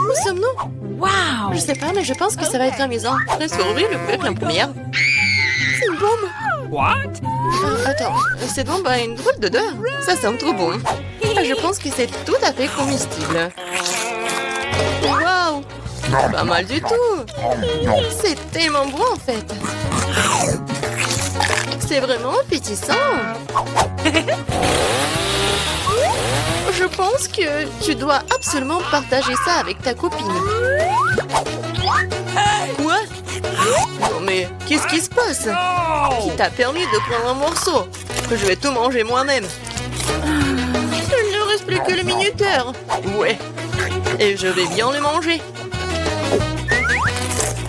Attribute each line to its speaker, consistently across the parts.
Speaker 1: Où sommes-nous?
Speaker 2: Wow!
Speaker 1: Je sais pas, mais je pense que ça va être amusant. Reste sur ouvrir le couvercle en première. C'est une bombe.
Speaker 3: What?
Speaker 1: Attends, cette bombe a une drôle d'odeur. Ça sent trop bon. Je pense que c'est tout à fait comestible. Waouh! Pas mal du tout. C'est tellement bon en fait. C'est vraiment appétissant. Je pense que tu dois absolument partager ça avec ta copine. Quoi? Non mais, qu'est-ce qui se passe? Qui t'a permis de prendre un morceau? Je vais tout manger moi-même. Il ne reste plus que le minuteur. Ouais. Et je vais bien le manger.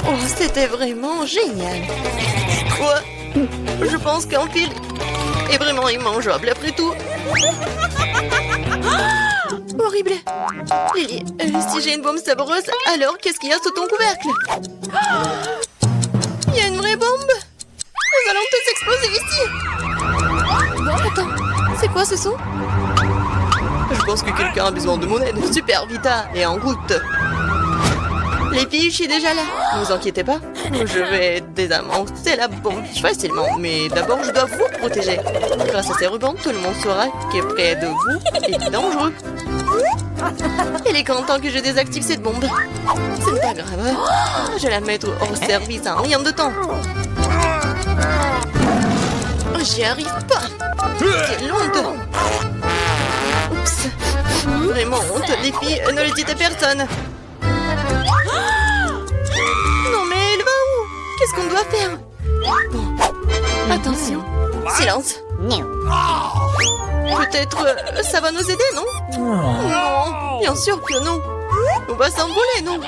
Speaker 1: Oh, c'était vraiment génial. Quoi? Je pense qu'un fil est vraiment immangeable après tout. Horrible. Lily, si j'ai une bombe savoureuse, alors qu'est-ce qu'il y a sous ton couvercle? Il y a une vraie bombe. Nous allons tous exploser ici. Attends, c'est quoi ce son? Je pense que quelqu'un a besoin de mon aide. Super, Vita, et en route. Les filles, je suis déjà là. Ne vous inquiétez pas. Je vais désamorcer la bombe facilement. Mais d'abord, je dois vous protéger. Grâce à ces rubans, tout le monde saura qu'près de vous est dangereux. Il est content que je désactive cette bombe. C'est pas grave. Je vais la mettre hors service en rien de temps. J'y arrive pas. Quelle honte. Oups. Vraiment honte, les filles. Ne le dites à personne. Non mais elle va où? Qu'est-ce qu'on doit faire? Bon. Attention. Silence. Peut-être ça va nous aider, non? Non, bien sûr que non. On va s'envoler, non?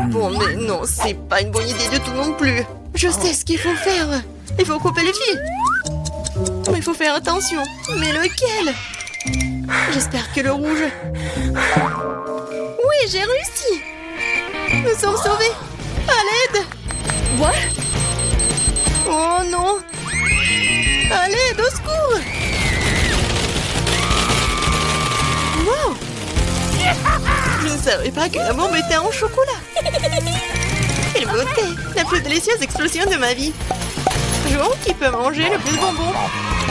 Speaker 1: Bon, mais non, c'est pas une bonne idée du tout non plus. Je sais ce qu'il faut faire. Il faut couper les fils. Mais il faut faire attention. Mais lequel? J'espère que le rouge. Oui, j'ai réussi. Nous sommes sauvés. À l'aide.
Speaker 2: What?
Speaker 1: Oh non. À l'aide, au secours. Wow. Je ne savais pas que la bombe était en chocolat. Quelle beauté. La plus délicieuse explosion de ma vie. Jouons qui peut manger le plus de bonbons.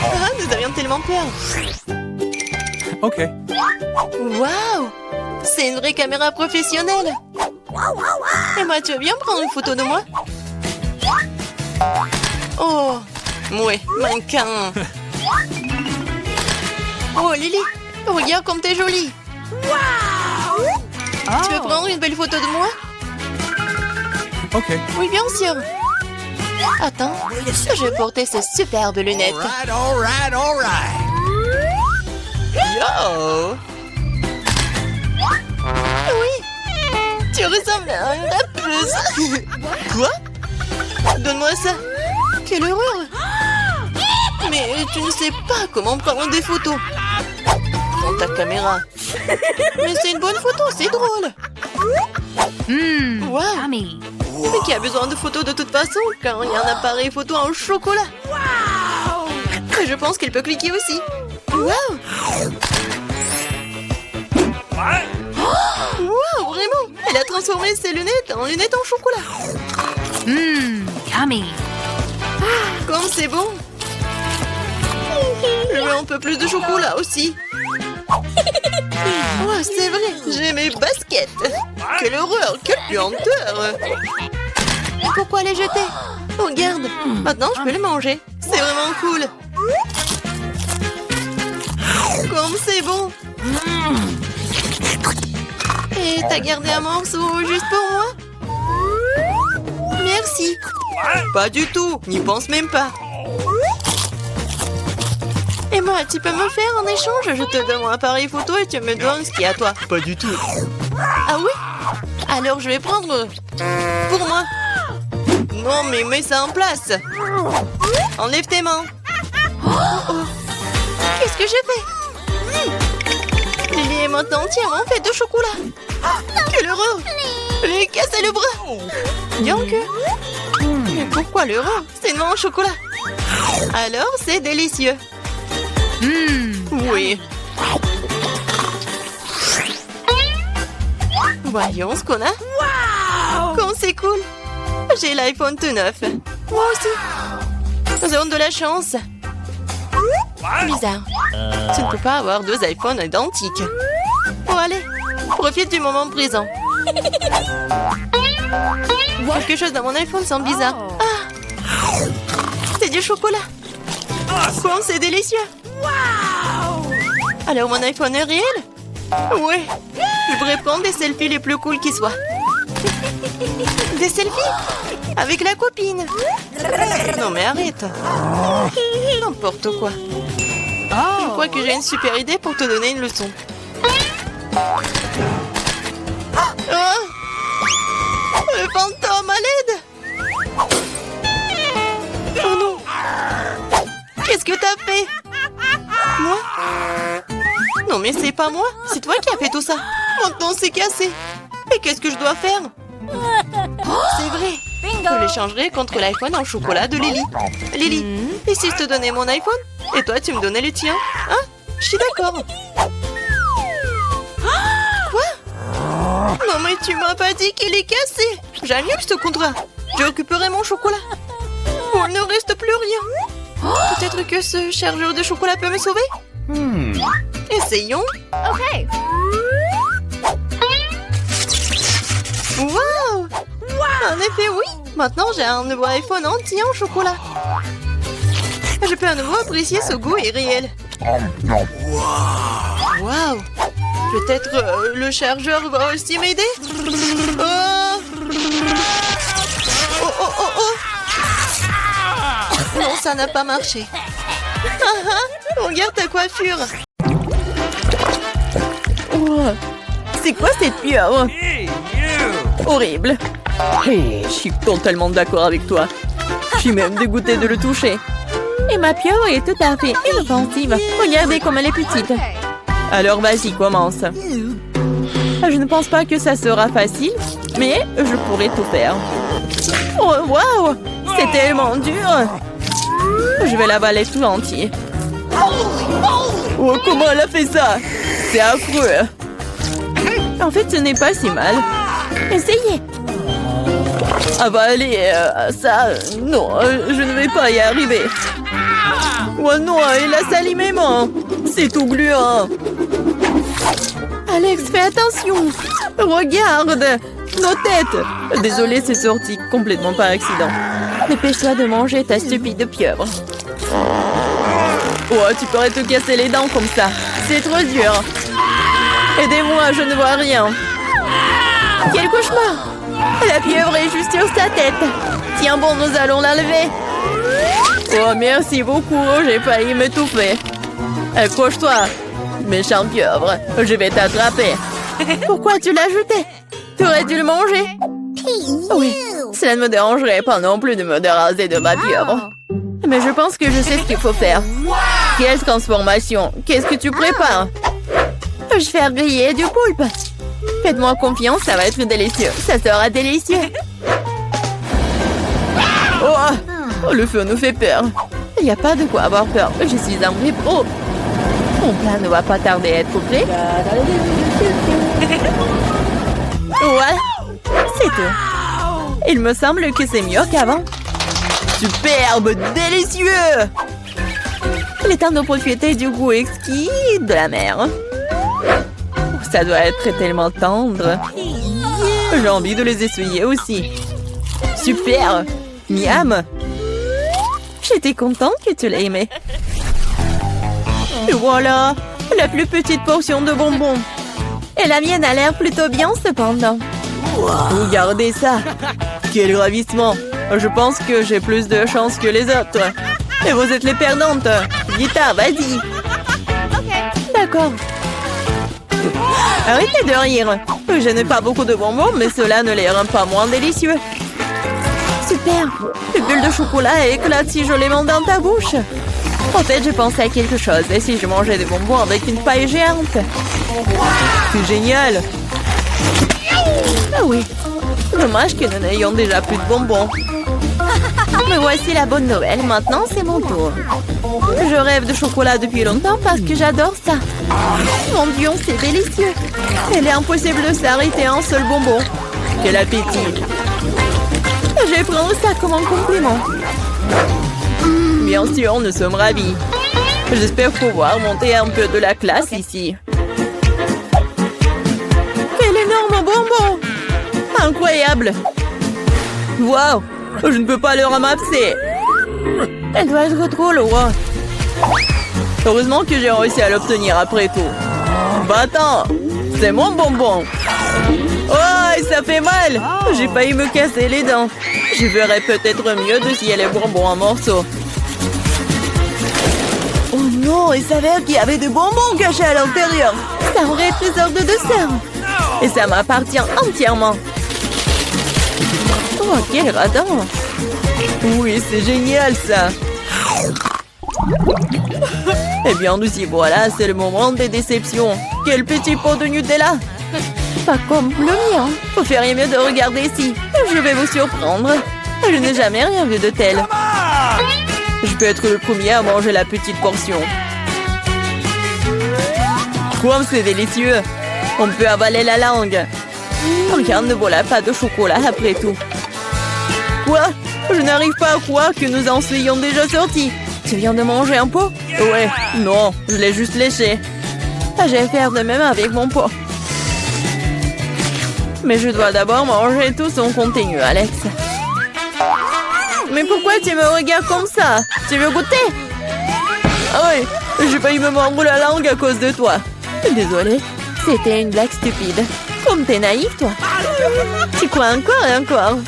Speaker 1: Ah, nous avions tellement peur.
Speaker 3: Ok.
Speaker 1: Waouh. C'est une vraie caméra professionnelle. Emma, tu veux bien prendre une photo de moi? Oh, ouais, mannequin. Oh, Lily, regarde comme t'es jolie. Tu veux prendre une belle photo de moi?
Speaker 3: Ok.
Speaker 1: Oui, bien sûr. Attends, je vais porter ces superbes lunettes. Yo! Oui! Tu ressembles à une rappeuse! Quoi? Donne-moi ça! Quelle horreur! Mais tu ne sais pas comment prendre des photos! Prends ta caméra! Mais c'est une bonne photo, c'est drôle! Wow!
Speaker 2: Yummy.
Speaker 1: Mais qui a besoin de photos de toute façon quand il y a un appareil photo en chocolat? Et je pense qu'elle peut cliquer aussi! Wow! Wow, vraiment! Elle a transformé ses lunettes en lunettes en chocolat!
Speaker 2: Yummy.
Speaker 1: Comme c'est bon! Je veux un peu plus de chocolat aussi! Oh, c'est vrai! J'ai mes baskets! Quelle horreur! Quelle puanteur! Pourquoi les jeter? Regarde! Maintenant, je peux les manger! C'est vraiment cool! Comme c'est bon! Et t'as gardé un morceau juste pour moi? Merci! Pas du tout! N'y pense même pas! Et moi, tu peux me faire en échange? Je te donne mon appareil photo et tu me donnes ce qui est à toi. Pas du tout! Ah oui? Alors je vais prendre... pour moi! Non, mais mets ça en place! Enlève tes mains! Oh. Qu'est-ce que j'ai fait? Lily est maintenant entièrement faite de chocolat. Quelle horreur! Je lui ai cassé le bras. Bien que... Mais pourquoi l'horreur? C'est noir en chocolat. Alors, c'est délicieux. Oui. Voyons ce qu'on a. Quand c'est cool. J'ai l'iPhone tout neuf. Moi aussi. Nous avons de la chance. Bizarre. Tu ne peux pas avoir deux iPhones identiques. Bon, allez. Profite du moment présent. Quelque chose dans mon iPhone semble bizarre. Ah, c'est du chocolat. Bon, c'est délicieux. Alors, mon iPhone est réel? Oui. Je pourrais prendre des selfies les plus cool qui soient. Des selfies? Avec la copine. Non, mais arrête. N'importe quoi. Je crois que j'ai une super idée pour te donner une leçon. Oh, le fantôme, à l'aide! Oh non! Qu'est-ce que t'as fait? Moi? Non mais c'est pas moi, c'est toi qui as fait tout ça. Mon temps s'est cassé. Et qu'est-ce que je dois faire? C'est vrai. Je l'échangerai contre l'iPhone en chocolat de Lily. Lily, et si je te donnais mon iPhone? Et toi tu me donnais le tien? Hein? Je suis d'accord. Non mais tu m'as pas dit qu'il est cassé. J'annule ce contrat. Je récupérerai mon chocolat. Oh, il ne reste plus rien. Peut-être que ce chargeur de chocolat peut me sauver. Essayons.
Speaker 2: Ok.
Speaker 1: Wow. En effet, oui. Maintenant, j'ai un nouveau iPhone entier en chocolat. Je peux à nouveau apprécier ce goût irréel. Wow. Peut-être le chargeur va aussi m'aider. Oh. Oh, oh, oh, oh. Non, ça n'a pas marché. Regarde ta coiffure. Oh. C'est quoi cette pieuvre? Horrible. Hey, je suis totalement d'accord avec toi. Je suis même dégoûtée de le toucher. Et ma pieuvre est tout à fait inoffensive. Regardez comme elle est petite. Alors vas-y, commence. Je ne pense pas que ça sera facile, mais je pourrai tout faire. Oh, waouh! C'est tellement dur! Je vais l'avaler tout entier. Oh, comment elle a fait ça? C'est affreux. En fait, ce n'est pas si mal. Essayez. Avaler ça... non, je ne vais pas y arriver. Oh non, il a sali mes mains. C'est tout gluant. Alex, fais attention. Regarde. Nos têtes. Désolée, c'est sorti complètement par accident. Dépêche-toi de manger ta stupide pieuvre. Oh, tu pourrais te casser les dents comme ça. C'est trop dur. Aidez-moi, je ne vois rien. Quel cauchemar. La pieuvre est juste sur sa tête. Tiens bon, nous allons la lever. Oh, merci beaucoup, j'ai failli m'étouffer. Accroche-toi, méchante pieuvre, je vais t'attraper. Pourquoi tu l'as jeté? Tu aurais dû le manger. Oui, cela ne me dérangerait pas non plus de me déraser de ma pieuvre. Mais je pense que je sais ce qu'il faut faire. Quelle transformation? Qu'est-ce que tu prépares? Je vais griller du poulpe. Faites-moi confiance, ça va être délicieux. Ça sera délicieux. Oh, le feu nous fait peur. Il n'y a pas de quoi avoir peur. Je suis un vrai pro. Mon plat ne va pas tarder à être complet. Voilà, c'est tout. Il me semble que c'est mieux qu'avant. Superbe, délicieux. Il est temps de profiter du goût exquis de la mer. Ça doit être tellement tendre. J'ai envie de les essuyer aussi. Super. Miam. J'étais contente que tu l'aies aimé. Et voilà, la plus petite portion de bonbons. Et la mienne a l'air plutôt bien cependant. Regardez ça. Quel ravissement. Je pense que j'ai plus de chance que les autres. Et vous êtes les perdantes. Vita, vas-y. D'accord. Arrêtez de rire. Je n'ai pas beaucoup de bonbons, mais cela ne les rend pas moins délicieux. Super. Les bulles de chocolat éclatent si jolement dans ta bouche. En fait, j'ai pensé à quelque chose. Et si je mangeais des bonbons avec une paille géante? C'est génial. Ah oui. Dommage que nous n'ayons déjà plus de bonbons. Me voici la bonne nouvelle. Maintenant, c'est mon tour. Je rêve de chocolat depuis longtemps parce que j'adore ça. Mon Dieu, c'est délicieux. Il est impossible de s'arrêter à un seul bonbon. Quel appétit. Je vais prendre ça comme un compliment. Bien sûr, nous sommes ravis. J'espère pouvoir monter un peu de la classe ici. Quel énorme bonbon! Incroyable! Wow! Je ne peux pas le ramasser. Elle doit être trop loin. Heureusement que j'ai réussi à l'obtenir après tout. Va-t'en! C'est mon bonbon! Oh, ça fait mal! J'ai failli me casser les dents. Je verrais peut-être mieux de scier les bonbons en morceaux. Oh non, il s'avère qu'il y avait des bonbons cachés à l'intérieur. C'est un vrai trésor de dessert. Et ça m'appartient entièrement. Oh, quel radin! Oui, c'est génial ça! Eh bien, nous y voilà, c'est le moment des déceptions. Quel petit pot de Nutella! Pas comme le mien. Vous feriez mieux de regarder ici. Je vais vous surprendre. Je n'ai jamais rien vu de tel. Je peux être le premier à manger la petite portion. Comme c'est délicieux! On peut avaler la langue. Rien ne vaut la pâte de chocolat après tout. Quoi? Je n'arrive pas à croire que nous en soyons déjà sortis. Tu viens de manger un pot? Ouais, non, je l'ai juste léché. Je vais faire de même avec mon pot. Mais je dois d'abord manger tout son contenu, Alex. Mais pourquoi tu me regardes comme ça? Tu veux goûter? Ah oui, j'ai failli me mordre la langue à cause de toi. Désolée, c'était une blague stupide. Comme t'es naïf, toi. Tu crois encore et encore.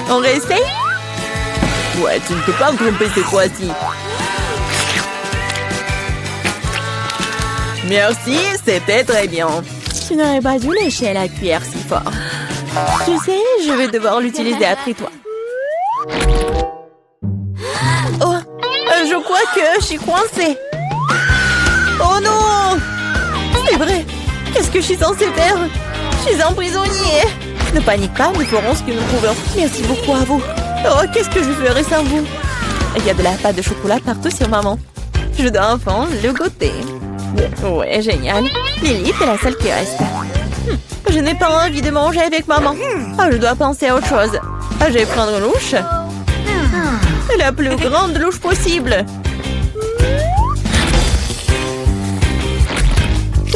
Speaker 1: On réessaye? Ouais, tu ne peux pas me tromper cette fois-ci. Merci, c'était très bien. Tu n'aurais pas dû lécher la cuillère si fort. Tu sais, je vais devoir l'utiliser après toi. Oh, je crois que je suis coincée. Oh non! C'est vrai. Qu'est-ce que je suis censée faire? Je suis un prisonnier. Ne panique pas, nous ferons ce que nous pouvons. Merci beaucoup à vous. Oh, qu'est-ce que je ferais sans vous? Il y a de la pâte de chocolat partout sur maman. Je dois enfin le goûter. Ouais, génial. Lily, t'es la seule qui reste. Je n'ai pas envie de manger avec maman. Oh, je dois penser à autre chose. Je vais prendre une louche. La plus grande louche possible.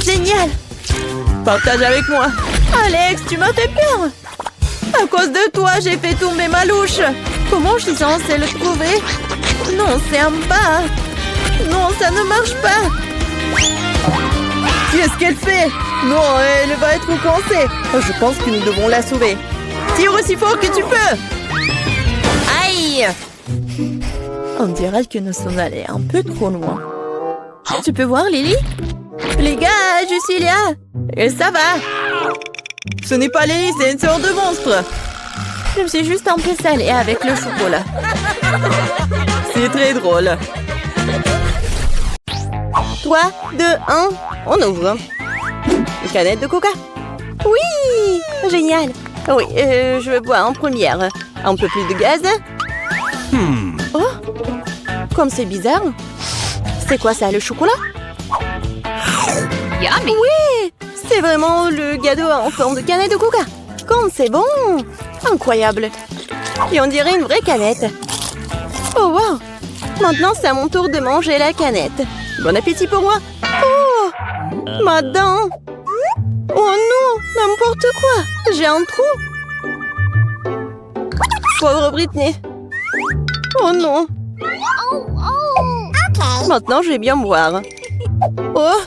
Speaker 1: Génial. Partage avec moi. Alex, tu m'as fait peur. À cause de toi, j'ai fait tomber ma louche. Comment je suis censée le trouver? Non, c'est en bas. Non, ça ne marche pas. Qu'est-ce qu'elle fait? Non, elle va être coincée. Je pense que nous devons la sauver. Tire aussi fort que tu peux. Aïe! On dirait que nous sommes allés un peu trop loin. Tu peux voir, Lily? Les gars, je suis là. Et ça va? Ce n'est pas Lily, c'est une sorte de monstre. Je me suis juste un peu salée avec le chocolat. C'est très drôle. 3, 2, 1, on ouvre. Une canette de coca. Oui, génial. Oui, je vais boire en première. Un peu plus de gaz. Oh, comme c'est bizarre. C'est quoi ça, le chocolat?
Speaker 2: Yummy.
Speaker 1: Oui, c'est vraiment le gâteau en forme de canette de coca. Comme c'est bon. Incroyable. Et on dirait une vraie canette. Oh, wow. Maintenant, c'est à mon tour de manger la canette. Bon appétit pour moi. Oh, ma dent. Oh non, n'importe quoi. J'ai un trou. Pauvre Britney. Oh non. Maintenant, je vais bien boire. Oh,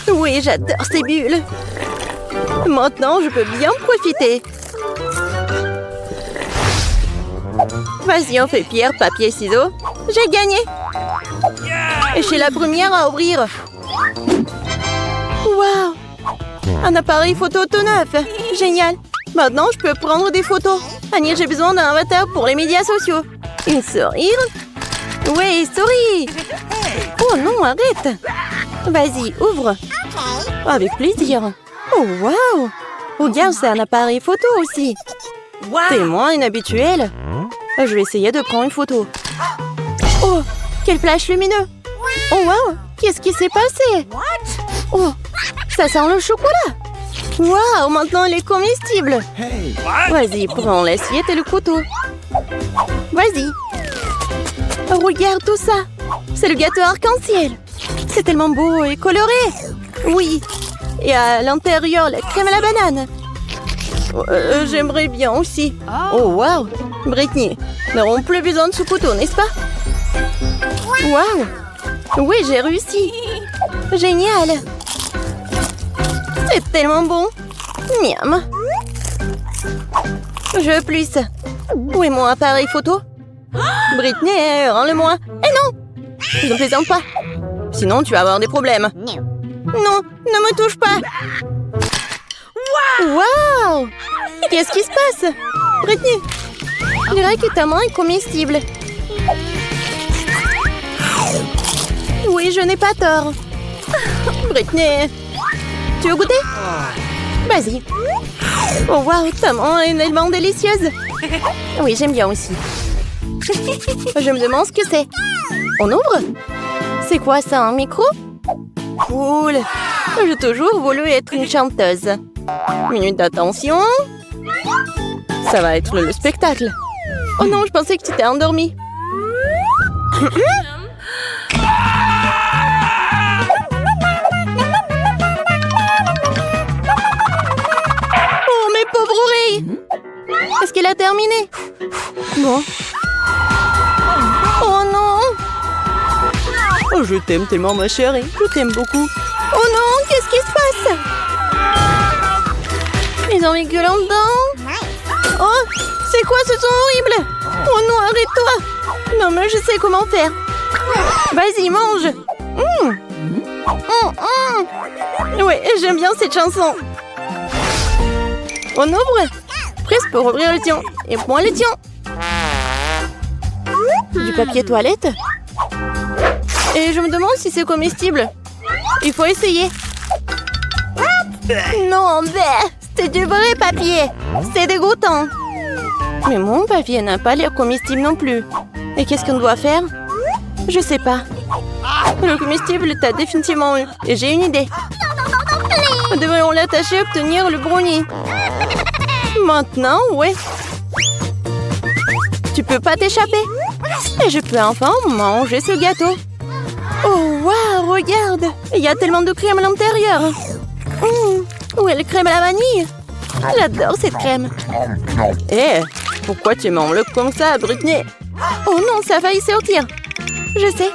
Speaker 1: oui, j'adore ces bulles. Maintenant, je peux bien profiter. Vas-y, on fait pierre, papier, ciseaux. J'ai gagné. Et je suis la première à ouvrir. Waouh! Un appareil photo tout neuf. Génial. Maintenant, je peux prendre des photos. Annie, j'ai besoin d'un avatar pour les médias sociaux. Une sourire. Oui, souris. Oh non, arrête. Vas-y, ouvre. Avec plaisir. Oh, waouh! Regarde, c'est un appareil photo aussi. T'es moins inhabituel. Je vais essayer de prendre une photo. Oh, quel flash lumineux! Oh wow, qu'est-ce qui s'est passé? Oh, ça sent le chocolat! Waouh, maintenant il est comestible!
Speaker 3: Hey.
Speaker 1: Vas-y, prends l'assiette et le couteau. Vas-y. Oh, regarde tout ça. C'est le gâteau arc-en-ciel. C'est tellement beau et coloré. Oui. Et à l'intérieur, la crème à la banane. J'aimerais bien aussi. Oh, waouh. Brittany, nous n'aurons plus besoin de ce couteau, n'est-ce pas? Waouh. Oui, j'ai réussi. Génial. C'est tellement bon. Miam. Je veux plus. Où est mon appareil photo? Brittany, rends-le-moi. Eh non! Je ne plaisante pas. Sinon, tu vas avoir des problèmes. Non, ne me touche pas. Waouh! Qu'est-ce qui se passe? Brittany, je dirais que ta main est comestible. Oui, je n'ai pas tort. Brittany, tu veux goûter? Vas-y. Oh waouh, ta main est tellement délicieuse. Oui, j'aime bien aussi. Je me demande ce que c'est. On ouvre? C'est quoi ça, un micro? Cool. J'ai toujours voulu être une chanteuse. Minute d'attention. Ça va être le spectacle. Oh non, je pensais que tu t'es endormie. Oh, mes pauvres oreilles. Est-ce qu'elle a terminé? Bon. Oh non! Oh, je t'aime tellement, ma chérie. Je t'aime beaucoup. Oh non, qu'est-ce qui se passe? Ils ont mis que là-dedans. Oh, c'est quoi ce son horrible? Oh non, arrête-toi. Non, mais je sais comment faire. Vas-y, mange. Oui, j'aime bien cette chanson. On ouvre. Presse pour ouvrir le tien. Et prends le tien. Du papier toilette. Et je me demande si c'est comestible. Il faut essayer. Non, c'est du vrai papier. C'est dégoûtant. Mais mon papier n'a pas l'air comestible non plus. Et qu'est-ce qu'on doit faire? Je sais pas. Le comestible t'a définitivement eu. Et j'ai une idée. Nous devrions l'attacher à obtenir le brownie. Maintenant, ouais. Tu peux pas t'échapper. Et je peux enfin manger ce gâteau. Oh, waouh, regarde. Il y a tellement de crème à l'intérieur. Où est la crème à la vanille? J'adore cette crème. Eh, pourquoi tu m'enveloppes comme ça, Brittany? Oh non, ça a failli sortir. Je sais.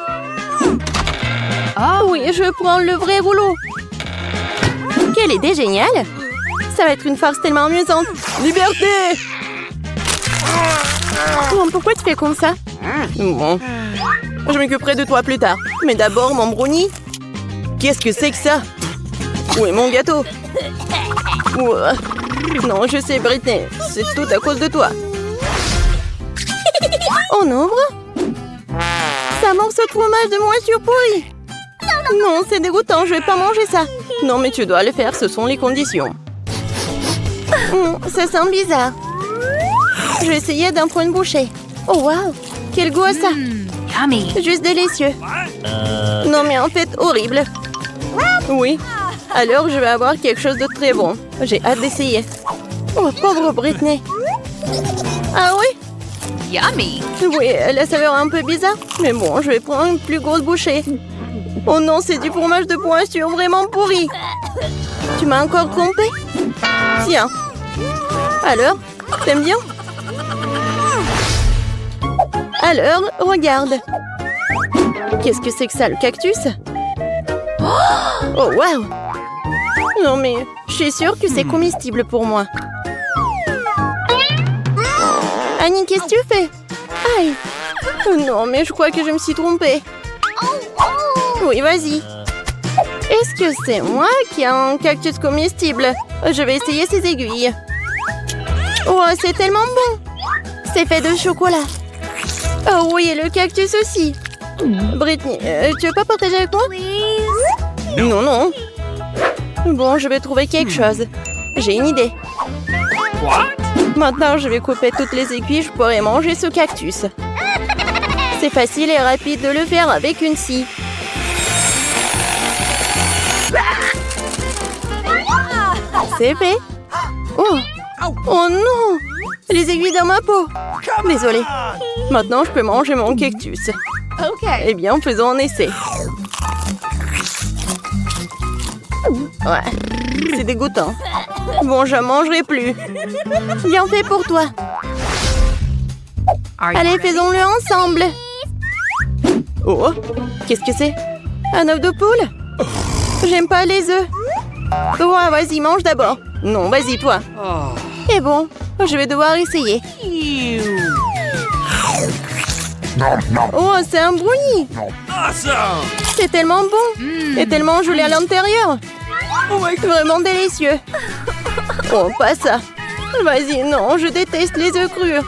Speaker 1: Oui, je prends le vrai rouleau. Quelle idée géniale. Ça va être une farce tellement amusante. Liberté! Oh, pourquoi tu fais comme ça? Bon, je m'occuperai de toi plus tard. Mais d'abord, mon brownie. Qu'est-ce que c'est que ça? Où est mon gâteau? Non, je sais, Brittany. C'est tout à cause de toi. On ouvre? Ça morceau de fromage de moisissure pourrie. Non, c'est dégoûtant, je vais pas manger ça. Non, mais tu dois le faire, ce sont les conditions. Ça sent bizarre. Je vais essayer d'en prendre une bouchée. Oh, waouh! Quel goût a ça!
Speaker 2: Yummy.
Speaker 1: Juste délicieux. Non, mais en fait, horrible. Oui. Alors, je vais avoir quelque chose de très bon. J'ai hâte d'essayer. Oh, pauvre Brittany. Ah oui?
Speaker 2: Yummy.
Speaker 1: Oui, la saveur est un peu bizarre. Mais bon, je vais prendre une plus grosse bouchée. Oh non, c'est du fromage de pointure vraiment pourri. Tu m'as encore trompé? Tiens. Alors, t'aimes bien? Alors, regarde. Qu'est-ce que c'est que ça, le cactus? Oh, waouh! Non, mais je suis sûre que c'est comestible pour moi. Annie, qu'est-ce que tu fais? Aïe! Non, mais je crois que je me suis trompée. Oui, vas-y. Est-ce que c'est moi qui ai un cactus comestible? Je vais essayer ces aiguilles. Oh, c'est tellement bon! C'est fait de chocolat. Oh oui, et le cactus aussi. Brittany, tu veux pas partager avec moi? Non, non. Bon, je vais trouver quelque chose. J'ai une idée.
Speaker 3: What?
Speaker 1: Maintenant, je vais couper toutes les aiguilles, je pourrai manger ce cactus. C'est facile et rapide de le faire avec une scie. C'est fait. Oh. Oh non! Les aiguilles dans ma peau. Désolée. Maintenant, je peux manger mon cactus. Eh bien, faisons un essai. Ouais, c'est dégoûtant. Bon, je mangerai plus. Bien fait pour toi. Allez, faisons-le ensemble. Oh, qu'est-ce que c'est? Un œuf de poule? J'aime pas les œufs. Ouais, vas-y, mange d'abord. Non, vas-y, toi. Et bon, je vais devoir essayer. Oh, c'est un brownie. C'est tellement bon. Et tellement gelé à l'intérieur. Vraiment délicieux. Oh, pas ça. Vas-y, non, je déteste les œufs crus.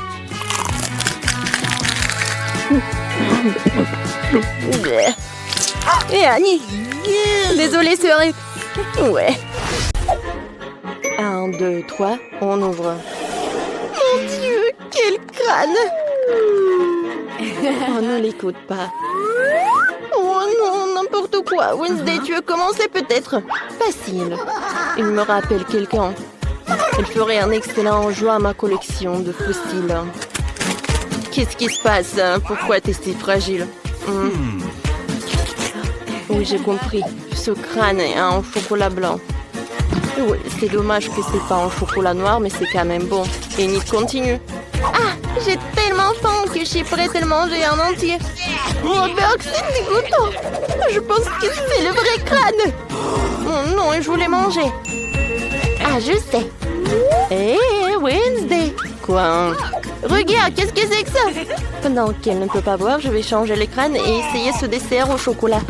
Speaker 1: Et Annie. Désolée, sœur. Ouais. 1, 2, 3, on ouvre. Mon Dieu, quel crâne! Oh, ne l'écoute pas. Oh non, n'importe quoi. Wednesday, tu veux commencer peut-être? Facile. Il me rappelle quelqu'un. Il ferait un excellent jouet à ma collection de fossiles. Qu'est-ce qui se passe? Pourquoi t'es si fragile? Oui, j'ai compris. Ce crâne est en chocolat blanc. Oui, c'est dommage que c'est pas en chocolat noir, mais c'est quand même bon. Et Nick continue. Ah, j'ai tellement faim que je suis prête à le manger en entier. Oh, Burke, c'est dégoûtant. Je pense que c'est le vrai crâne. Oh non, je voulais manger. Ah, je sais. Hé, Wednesday. Quoi? Regarde, qu'est-ce que c'est que ça? Pendant qu'elle ne peut pas voir, je vais changer les crânes et essayer ce dessert au chocolat.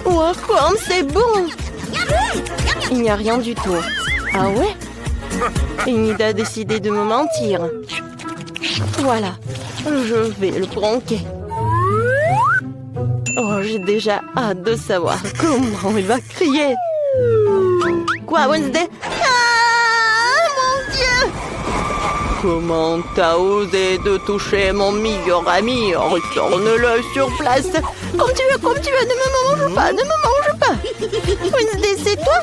Speaker 1: Oh, quoi, c'est bon. Il n'y a rien du tout. Ah ouais? Enid a décidé de me mentir. Voilà, je vais le pranker. Oh, j'ai déjà hâte de savoir comment il va crier. Quoi, Wednesday? Ah, mon Dieu! Comment t'as osé de toucher mon meilleur ami? Retourne-le sur place. Comme tu veux, ne me mange pas, ne me mange pas. Wednesday, c'est toi?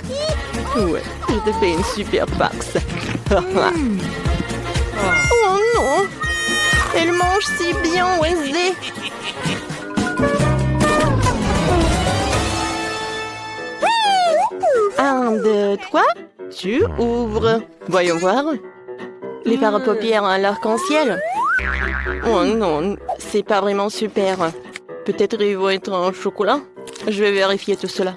Speaker 1: Ouais, je te fais une super farce. Oh non! Elle mange si bien, Wednesday. Un, deux, trois. Tu ouvres. Voyons voir. Les fards à paupières à l'arc-en-ciel. Oh non, c'est pas vraiment super. Peut-être ils vont être en chocolat. Je vais vérifier tout cela.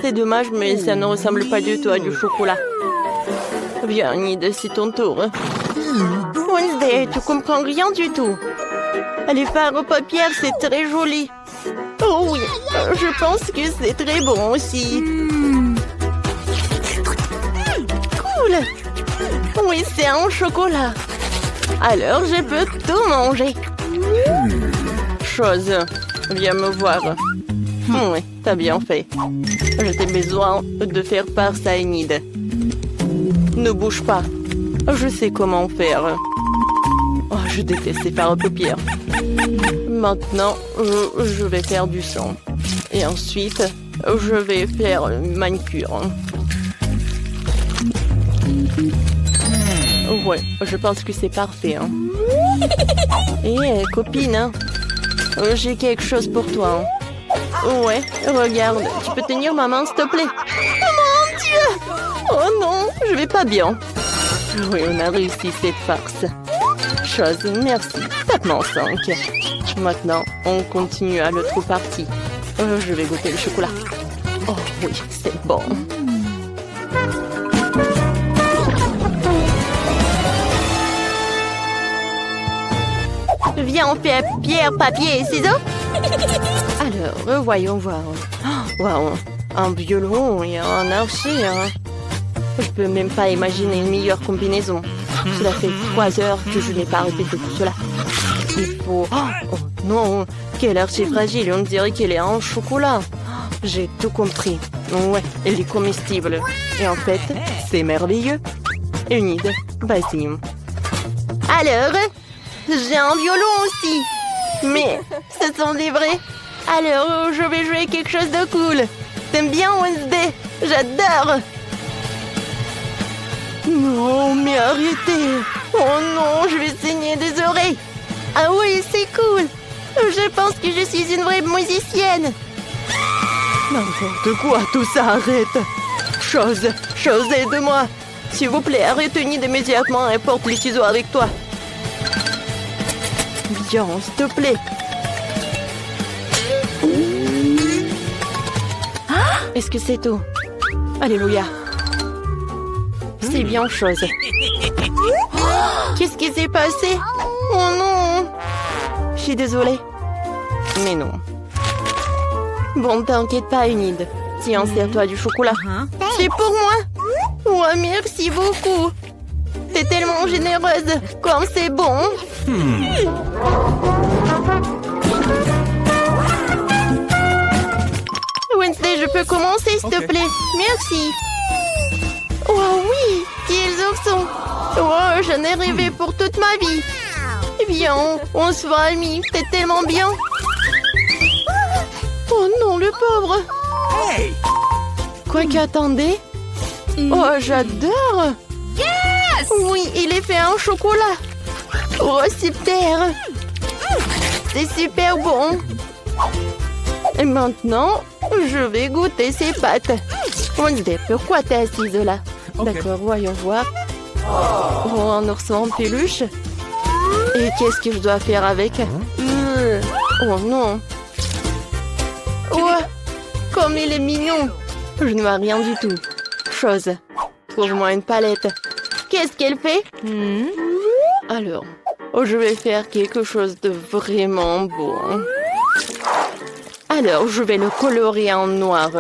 Speaker 1: C'est dommage, mais ça ne ressemble pas du tout à du chocolat. Viens, Enid, c'est ton tour. Wednesday, tu comprends rien du tout. Les fards aux paupières, c'est très joli. Oh oui, je pense que c'est très bon aussi. Cool. Oui, c'est en chocolat. Alors, je peux tout manger. Chose, viens me voir. Oui, t'as bien fait. J'ai besoin de faire part ça à Enid. Ne bouge pas. Je sais comment faire. Oh, je déteste ces fards aux paupières. Maintenant, je vais faire du sang. Et ensuite, je vais faire une manicure. Ouais, je pense que c'est parfait. Hein. Et copine, hein, j'ai quelque chose pour toi. Hein. Ouais, regarde, tu peux tenir ma main, s'il te plaît? Oh mon Dieu! Oh non, je vais pas bien. Oui, on a réussi cette farce. Chose, merci. Tape-moi 5. Maintenant, on continue à l'autre partie. Je vais goûter le chocolat. Oh oui, c'est bon. Viens, on fait pierre, papier et ciseaux. Alors, voyons voir. Oh, wow, un violon et un archer. Hein. Je peux même pas imaginer une meilleure combinaison. Cela fait 3 heures que je n'ai pas répété tout cela. Il faut... Oh non, quel archer fragile, on dirait qu'elle est en chocolat. J'ai tout compris. Ouais, elle est comestible. Et en fait, c'est merveilleux. Enid, vas-y. Alors, j'ai un violon aussi. Mais ce sont des vrais. Alors, je vais jouer quelque chose de cool. T'aimes bien Wednesday? J'adore. Non, mais arrêtez. Oh non, je vais saigner des oreilles. Ah oui, c'est cool. Je pense que je suis une vraie musicienne. N'importe quoi, tout ça arrête. Chose, aide-moi. S'il vous plaît, arrête Enid immédiatement et porte les ciseaux avec toi. Bien, s'il te plaît. Est-ce que c'est tout? Alléluia. C'est bien chose. Qu'est-ce qui s'est passé? Oh non. Je suis désolée. Mais non. Bon, t'inquiète pas, Enid. Tiens, sers-toi du chocolat. C'est pour moi. Ouais, merci beaucoup. T'es tellement généreuse. Comme c'est bon. Wednesday, je peux commencer, s'il te plaît? Merci. Oh oui, quels oursons. Oh, j'en ai rêvé pour toute ma vie. Viens, on se va amis. T'es tellement bien. Oh non, le pauvre.
Speaker 3: Hey!
Speaker 1: Quoi qu'attendez. Oh, j'adore.
Speaker 2: Yes!
Speaker 1: Oui, il est fait en chocolat. Oh, super. C'est super bon. Et maintenant, je vais goûter ces pâtes. Wednesday, pourquoi t'es assise là?
Speaker 3: Ok.
Speaker 1: D'accord, voyons voir. Oh, un ourson en peluche. Et qu'est-ce que je dois faire avec? Oh non. Oh, comme il est mignon. Je ne vois rien du tout. Chose. Trouve-moi une palette. Qu'est-ce qu'elle fait? Alors, je vais faire quelque chose de vraiment beau. Alors, je vais le colorer en noir.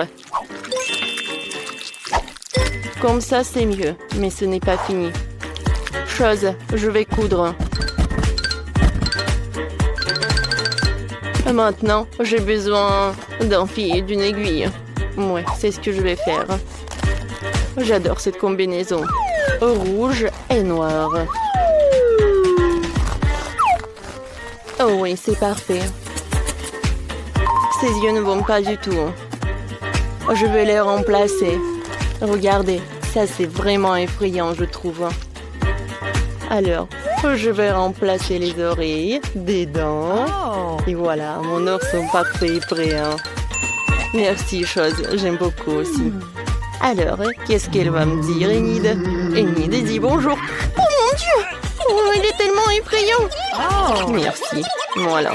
Speaker 1: Comme ça, c'est mieux. Mais ce n'est pas fini. Chose, je vais coudre. Maintenant, j'ai besoin d'un fil et d'une aiguille. Ouais, c'est ce que je vais faire. J'adore cette combinaison. Rouge et noir. Oh oui, c'est parfait. Ses yeux ne vont pas du tout. Je vais les remplacer. Regardez, ça c'est vraiment effrayant, je trouve. Alors, je vais remplacer les oreilles, des dents. Et voilà, mon ourson parfait est prêt. Merci, chose, j'aime beaucoup aussi. Alors, qu'est-ce qu'elle va me dire, Enid? Enid dit bonjour. Oh mon Dieu! Oh, il est tellement effrayant. Merci, voilà.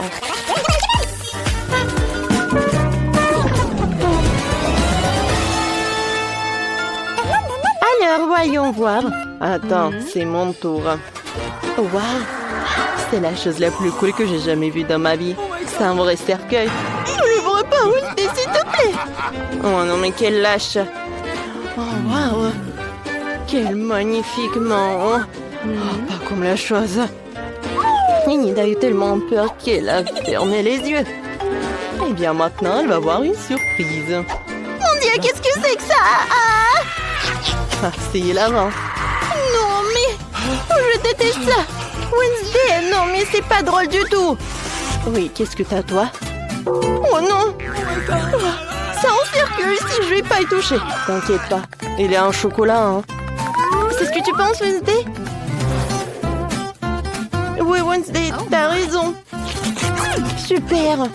Speaker 1: Alors, voyons voir. Attends, c'est mon tour. Waouh! C'est la chose la plus cool que j'ai jamais vue dans ma vie. C'est un vrai cercueil. Je l'ouvre pas, Wednesday, s'il te plaît. Oh non, mais quelle lâche. Oh, waouh! Quel magnifiquement. Pas comme la chose. Enid a eu tellement peur qu'elle a fermé les yeux. Et bien maintenant, elle va avoir une surprise. Mon Dieu, qu'est-ce que c'est que ça? Ah, c'est hilarant. Non, mais... je déteste ça. Wednesday, non, mais c'est pas drôle du tout. Oui, qu'est-ce que t'as, toi? Oh non. C'est un cercueil ici, je vais pas y toucher. T'inquiète pas, il est en chocolat, hein. C'est ce que tu penses, Wednesday? Oui, Wednesday, t'as raison. Super.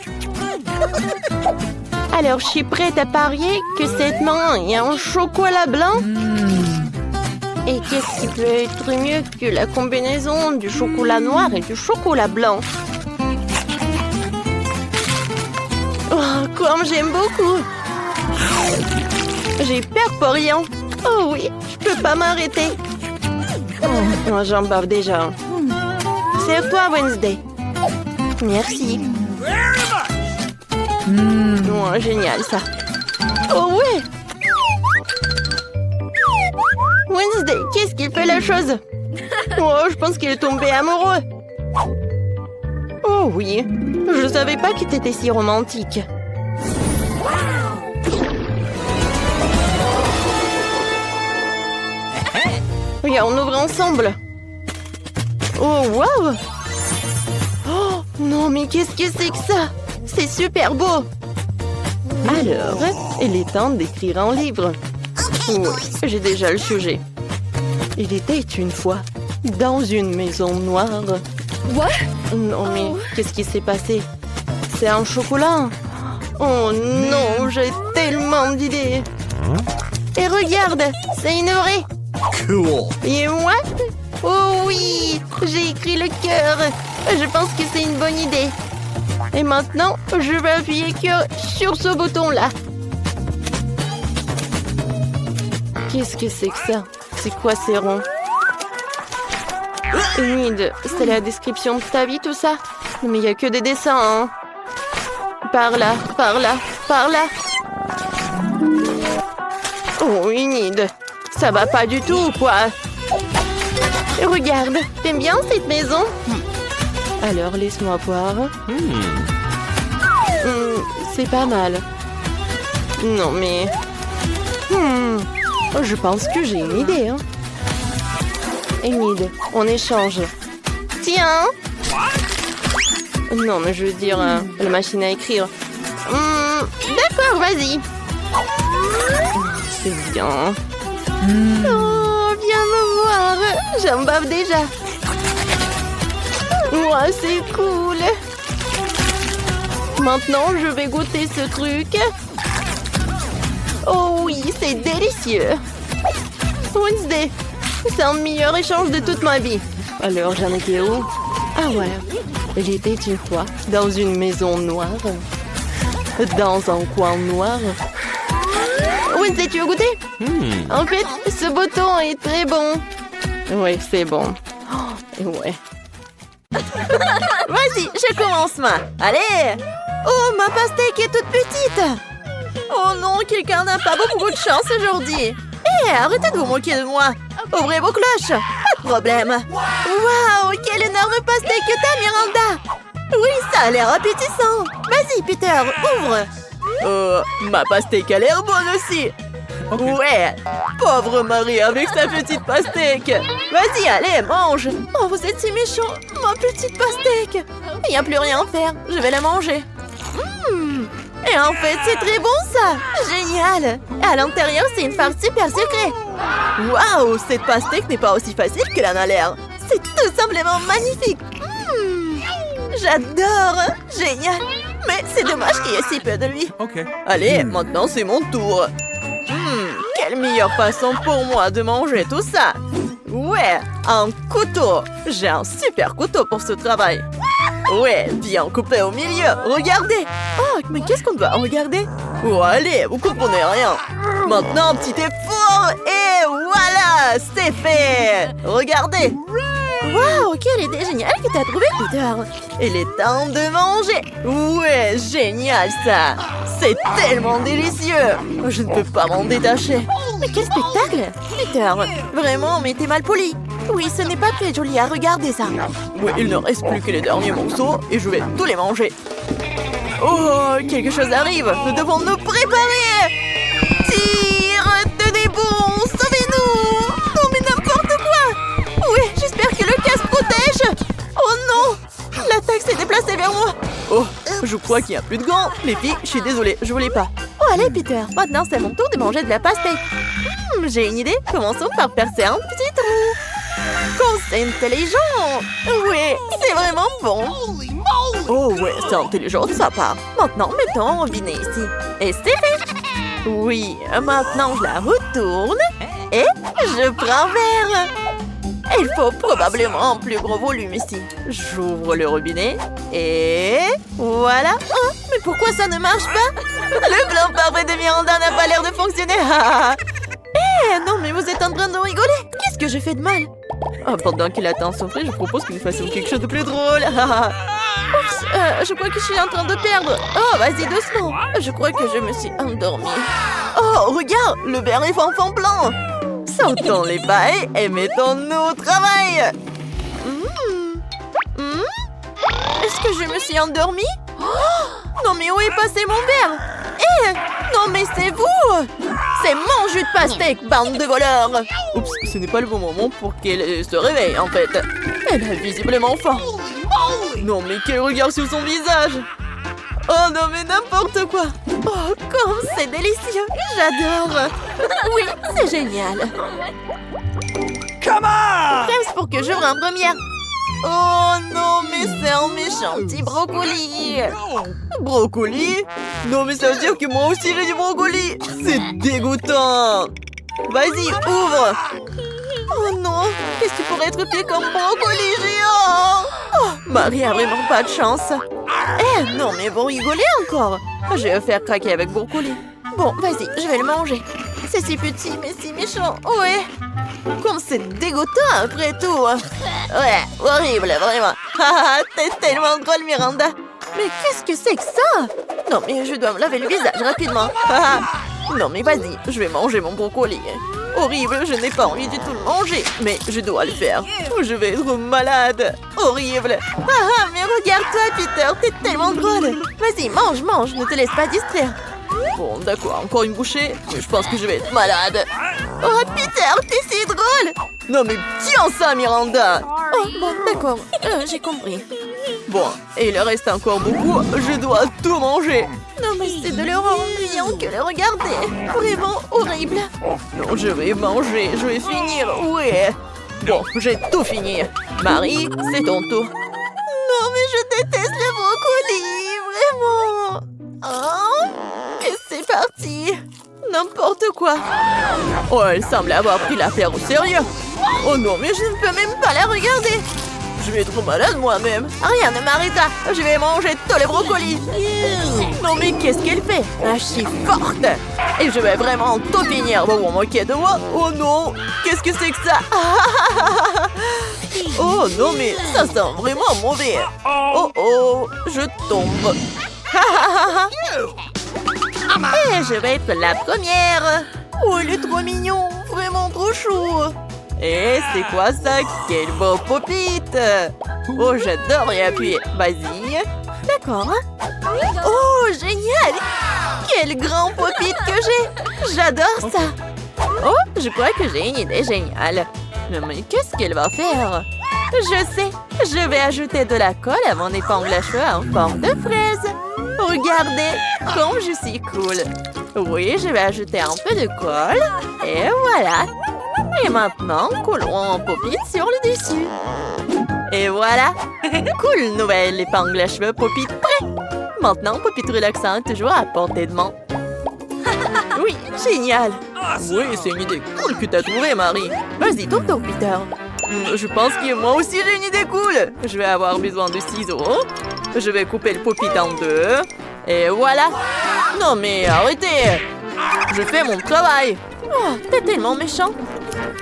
Speaker 1: Alors, je suis prête à parier que cette main est en chocolat blanc. Et qu'est-ce qui peut être mieux que la combinaison du chocolat noir et du chocolat blanc? Oh, comme j'aime beaucoup. J'ai peur pour rien. Oh oui, je peux pas m'arrêter. Oh, j'en bave déjà. Serve-toi, Wednesday. Merci. Oh, génial, ça. Oh, ouais. Wednesday, qu'est-ce qu'il fait la chose? Oh, je pense qu'il est tombé amoureux. Oh, oui. Je savais pas que t'étais si romantique. Et on ouvre ensemble. Oh, wow! Oh, non, mais qu'est-ce que c'est que ça? C'est super beau! Alors, il est temps d'écrire un livre. Oui, j'ai déjà le sujet. Il était une fois dans une maison noire.
Speaker 2: What?
Speaker 1: Non, mais qu'est-ce qui s'est passé? C'est un chocolat. Oh non, j'ai tellement d'idées. Et regarde, c'est une vraie.
Speaker 4: Cool.
Speaker 1: Et moi? Oh oui, j'ai écrit le cœur. Je pense que c'est une bonne idée. Et maintenant, je vais appuyer que sur ce bouton-là. Qu'est-ce que c'est que ça? C'est quoi ces ronds? Enid, c'est la description de ta vie tout ça? Mais il n'y a que des dessins, hein? Par là, par là, par là. Oh, Enid, ça va pas du tout, quoi. Regarde, t'aimes bien cette maison? Alors, laisse-moi voir. C'est pas mal. Non, mais... je pense que j'ai une idée, hein. Enid, on échange. Tiens! Non, mais je veux dire, la machine à écrire. D'accord, vas-y. C'est bien. Oh, viens me voir. J'en bave déjà. Ouais, c'est cool. Maintenant, je vais goûter ce truc. Oh oui, c'est délicieux. Wednesday, c'est un meilleur échange de toute ma vie. Alors, j'en étais où? Ah ouais, il était une fois dans une maison noire. Dans un coin noir. Wednesday, tu veux goûter? En fait, ce bouton est très bon. Oui, c'est bon. Oh, ouais. Vas-y, je commence, moi. Allez! Oh, ma pastèque est toute petite. Oh non, quelqu'un n'a pas beaucoup de chance aujourd'hui. Hé, arrêtez de vous moquer de moi. Ouvrez vos cloches. Pas de problème. Waouh, quelle énorme pastèque que t'as, Miranda. Oui, ça a l'air appétissant. Vas-y, Peter, ouvre. Ma pastèque a l'air bonne aussi.
Speaker 3: Okay.
Speaker 1: Ouais, pauvre Marie avec sa petite pastèque. Vas-y, allez, mange. Oh, vous êtes si méchant, ma petite pastèque. Il n'y a plus rien à faire, je vais la manger. Et en fait, c'est très bon ça. Génial. À l'intérieur, c'est une farce super secrète. Waouh, cette pastèque n'est pas aussi facile qu'elle en a l'air. C'est tout simplement magnifique. J'adore. Génial. Mais c'est dommage qu'il y ait si peu de lui.
Speaker 3: Okay.
Speaker 1: Allez, maintenant c'est mon tour. Quelle meilleure façon pour moi de manger tout ça. Ouais, un couteau. J'ai un super couteau pour ce travail. Ouais, bien coupé au milieu. Regardez. Oh, mais qu'est-ce qu'on doit regarder? Oh, allez, vous comprenez rien. Maintenant, un petit effort. Et voilà, c'est fait. Regardez. Waouh, quelle idée géniale que t'as trouvée, Peter. Il est temps de manger. Ouais, génial ça. C'est tellement délicieux. Je ne peux pas m'en détacher. Mais quel spectacle. Peter, vraiment, mais t'es mal poli. Oui, ce n'est pas très joli à regarder ça. Oui, il ne reste plus que les derniers morceaux et je vais tous les manger. Oh, quelque chose arrive. Nous devons nous préparer. Tire, tenez bon, sauvez-nous. Non, mais n'importe quoi. Oui, j'espère que le casque protège. Oh non, l'attaque s'est déplacée vers moi. Oh, je crois qu'il n'y a plus de gants. Les filles, je suis désolée, je voulais pas. Oh, allez, Peter, maintenant c'est mon tour de manger de la pastèque. J'ai une idée. Commençons par percer un petit trou. Oh, c'est intelligent. Oui, c'est vraiment bon. Oh ouais, c'est intelligent de sa part. Maintenant, mettons un robinet ici. Et c'est fait. Oui, maintenant je la retourne. Et je prends un verre. Il faut probablement un plus gros volume ici. J'ouvre le robinet. Et voilà. Oh, mais pourquoi ça ne marche pas? Le plan parfait de Miranda n'a pas l'air de fonctionner. Non, mais vous êtes en train de rigoler. Qu'est-ce que j'ai fait de mal? Oh, pendant qu'il attend son frère, je propose que nous fassions quelque chose de plus drôle. Oups, je crois que je suis en train de perdre. Oh, vas-y, doucement. Je crois que je me suis endormie. Oh, regarde, le verre est fanfan blanc. Sortons les pailles et mettons-nous au travail. Est-ce que je me suis endormie? Oh, non, mais où est passé mon verre? Non, mais c'est vous. C'est C'est mon jus de pastèque, bande de voleurs! Oups, ce n'est pas le bon moment pour qu'elle se réveille, en fait. Elle a visiblement faim. Non, mais quel regard sur son visage! Oh non, mais n'importe quoi! Oh, comme c'est délicieux! J'adore! Oui, c'est génial!
Speaker 3: Come on!
Speaker 1: Bref, pour que j'ouvre en première. Oh non, mais c'est un méchant petit brocoli. Brocoli? Non, mais ça veut dire que moi aussi j'ai du brocoli. C'est dégoûtant. Vas-y, ouvre. Oh non, qu'est-ce qui pourrait être pire comme brocoli géant? Oh, Marie a vraiment pas de chance. Eh non, mais vous rigolez encore. Je vais faire craquer avec brocoli. Bon, vas-y, je vais le manger. C'est si petit, mais si méchant. Ouais. Comme c'est dégoûtant après tout. Ouais, horrible, vraiment. T'es tellement drôle, Miranda. Mais qu'est-ce que c'est que ça? Non, mais je dois me laver le visage rapidement. Non, mais vas-y, je vais manger mon brocoli. Horrible, je n'ai pas envie du tout de le manger. Mais je dois le faire. Je vais être malade. Horrible. Mais regarde-toi, Peter, t'es tellement drôle. Vas-y, mange, mange, ne te laisse pas distraire. Bon, d'accord, encore une bouchée, mais je pense que je vais être malade. Oh, Peter, t'es si drôle! Non, mais tiens ça, Miranda! Oh, bon, d'accord, j'ai compris. Bon, et il reste encore beaucoup, je dois tout manger. Non, mais c'est de l'horreur ennuyant que le regarder. Vraiment horrible. Non, je vais manger, je vais finir, ouais. Bon, j'ai tout fini. Marie, c'est ton tour. Non, mais je déteste le brocoli, vraiment. Oh, et c'est parti. N'importe quoi. Oh, elle semble avoir pris l'affaire au sérieux. Oh non, mais je ne peux même pas la regarder. Je vais être malade moi-même. Rien ne m'arrêtera. Je vais manger tous les brocolis. Non, mais qu'est-ce qu'elle fait? Je suis forte. Et je vais vraiment tout finir. Vous vous moquez de moi? Oh non, qu'est-ce que c'est que ça? Oh non, mais ça sent vraiment mauvais. Oh oh, je tombe. Et je vais être la première. Oh, il est trop mignon. Vraiment trop chou. Et c'est quoi ça? Quel beau pop-it! Oh, j'adore y appuyer. Vas-y. D'accord. Oh, génial! Quel grand pop-it que j'ai! J'adore ça! Oh, je crois que j'ai une idée géniale. Mais qu'est-ce qu'elle va faire? Je sais! Je vais ajouter de la colle à mon épingle à cheveux en forme de fraise. Regardez comme je suis cool. Oui, je vais ajouter un peu de colle. Et voilà! Et maintenant, collons un pop-it sur le dessus. Et voilà! Cool nouvelle épingle à cheveux pop-it prêt! Maintenant, pop-it relaxant est toujours à portée de main. Oui, génial! Oui, c'est une idée cool que t'as trouvée, Marie. Vas-y, ton tour, Peter. Je pense que moi aussi j'ai une idée cool. Je vais avoir besoin de ciseaux. Je vais couper le pop-it en deux. Et voilà! Non mais arrêtez! Je fais mon travail! Oh, t'es tellement méchant!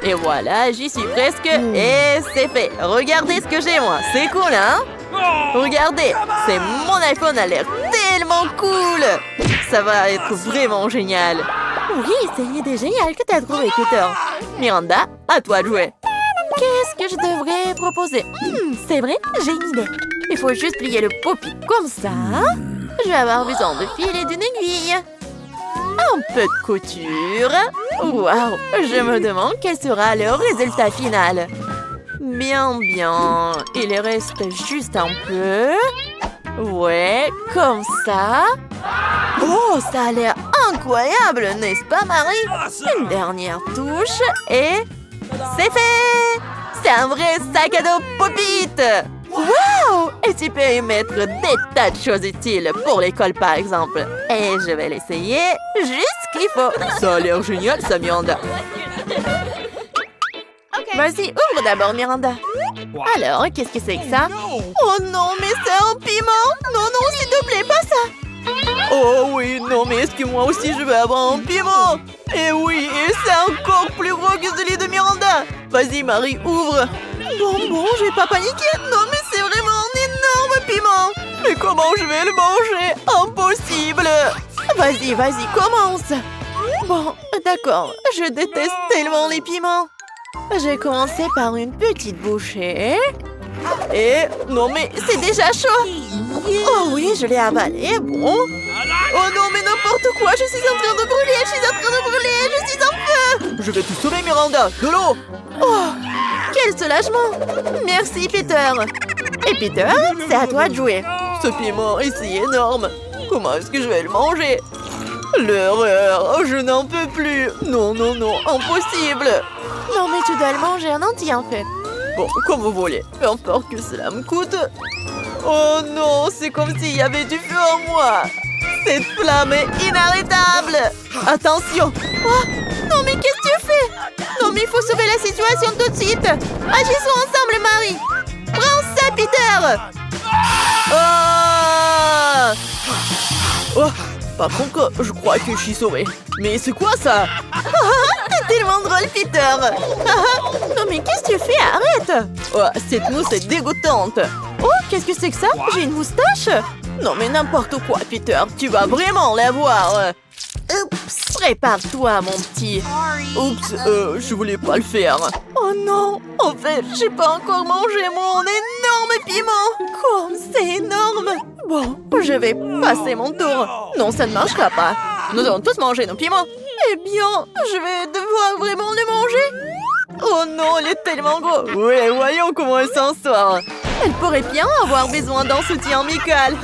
Speaker 1: Et voilà, j'y suis presque. Et c'est fait. Regardez ce que j'ai, moi. C'est cool, hein? Regardez, c'est mon iPhone a l'air tellement cool. Ça va être vraiment génial. Oui, c'est une idée géniale que t'as trouvée, Peter. Miranda, à toi de jouer. Qu'est-ce que je devrais proposer? C'est vrai, j'ai une idée. Il faut juste plier le pop-it comme ça. Je vais avoir besoin de fil et d'une aiguille. Un peu de couture. Waouh, je me demande quel sera le résultat final. Bien, bien. Il reste juste un peu. Ouais, comme ça. Oh, ça a l'air incroyable, n'est-ce pas, Marie? Une dernière touche et c'est fait! C'est un vrai sac à dos pop-it! Wow! Et tu peux y mettre des tas de choses utiles pour l'école, par exemple. Et je vais l'essayer juste ce qu'il faut. Ça a l'air génial, ça, Miranda. Vas-y, ouvre d'abord, Miranda. Alors, qu'est-ce que c'est que ça? Oh non, mais c'est un piment! Non, non, s'il te plaît, pas ça! Oh oui, non, mais est-ce que moi aussi je vais avoir un piment? Et oui, et c'est encore plus gros que celui de Miranda! Vas-y, Marie, ouvre! Bon, je vais pas paniquer! Non, mais c'est vraiment un énorme piment! Mais comment je vais le manger? Impossible! Vas-y, commence! Bon, d'accord, je déteste tellement les piments! Je vais commencer par une petite bouchée. Et... non, mais c'est déjà chaud! Oh oui, je l'ai avalé, bon. Oh non, mais n'importe quoi, je suis en train de brûler, je suis en train de brûler, je je vais te sauver, Miranda. De l'eau. Oh, quel soulagement. Merci, Peter. Et Peter, c'est à toi de jouer. Ce piment est si énorme. Comment est-ce que je vais le manger? L'horreur. Oh, je n'en peux plus. Non, non, non, impossible. Non, mais tu dois le manger en entier, en fait. Bon, comme vous voulez. Peu importe que cela me coûte. Oh non, c'est comme s'il y avait du feu en moi. Cette flamme est inarrêtable. Attention. Oh, non, mais qu'est-ce que tu fais? Non, mais il faut sauver la situation tout de suite. Agissons ensemble, Marie. Prends ça, Peter. Oh, par contre, je crois que je suis sauvée. Mais c'est quoi ça? T'es tellement drôle, Peter. Non, mais qu'est-ce que tu fais? Arrête. Oh, cette mousse est dégoûtante. Oh, qu'est-ce que c'est que ça? J'ai une moustache? Non, mais n'importe quoi, Peter. Tu vas vraiment l'avoir. Oups. Prépare-toi, mon petit. Oups, je voulais pas le faire. Oh non, en fait, j'ai pas encore mangé mon énorme piment. Comme c'est énorme. Bon, je vais passer mon tour. Non, ça ne marchera pas. Nous allons tous manger nos piments. Eh bien, je vais devoir vraiment le manger. Oh non, il est tellement gros. Oui, voyons comment elle s'en sort. Elle pourrait bien avoir besoin d'un soutien amical.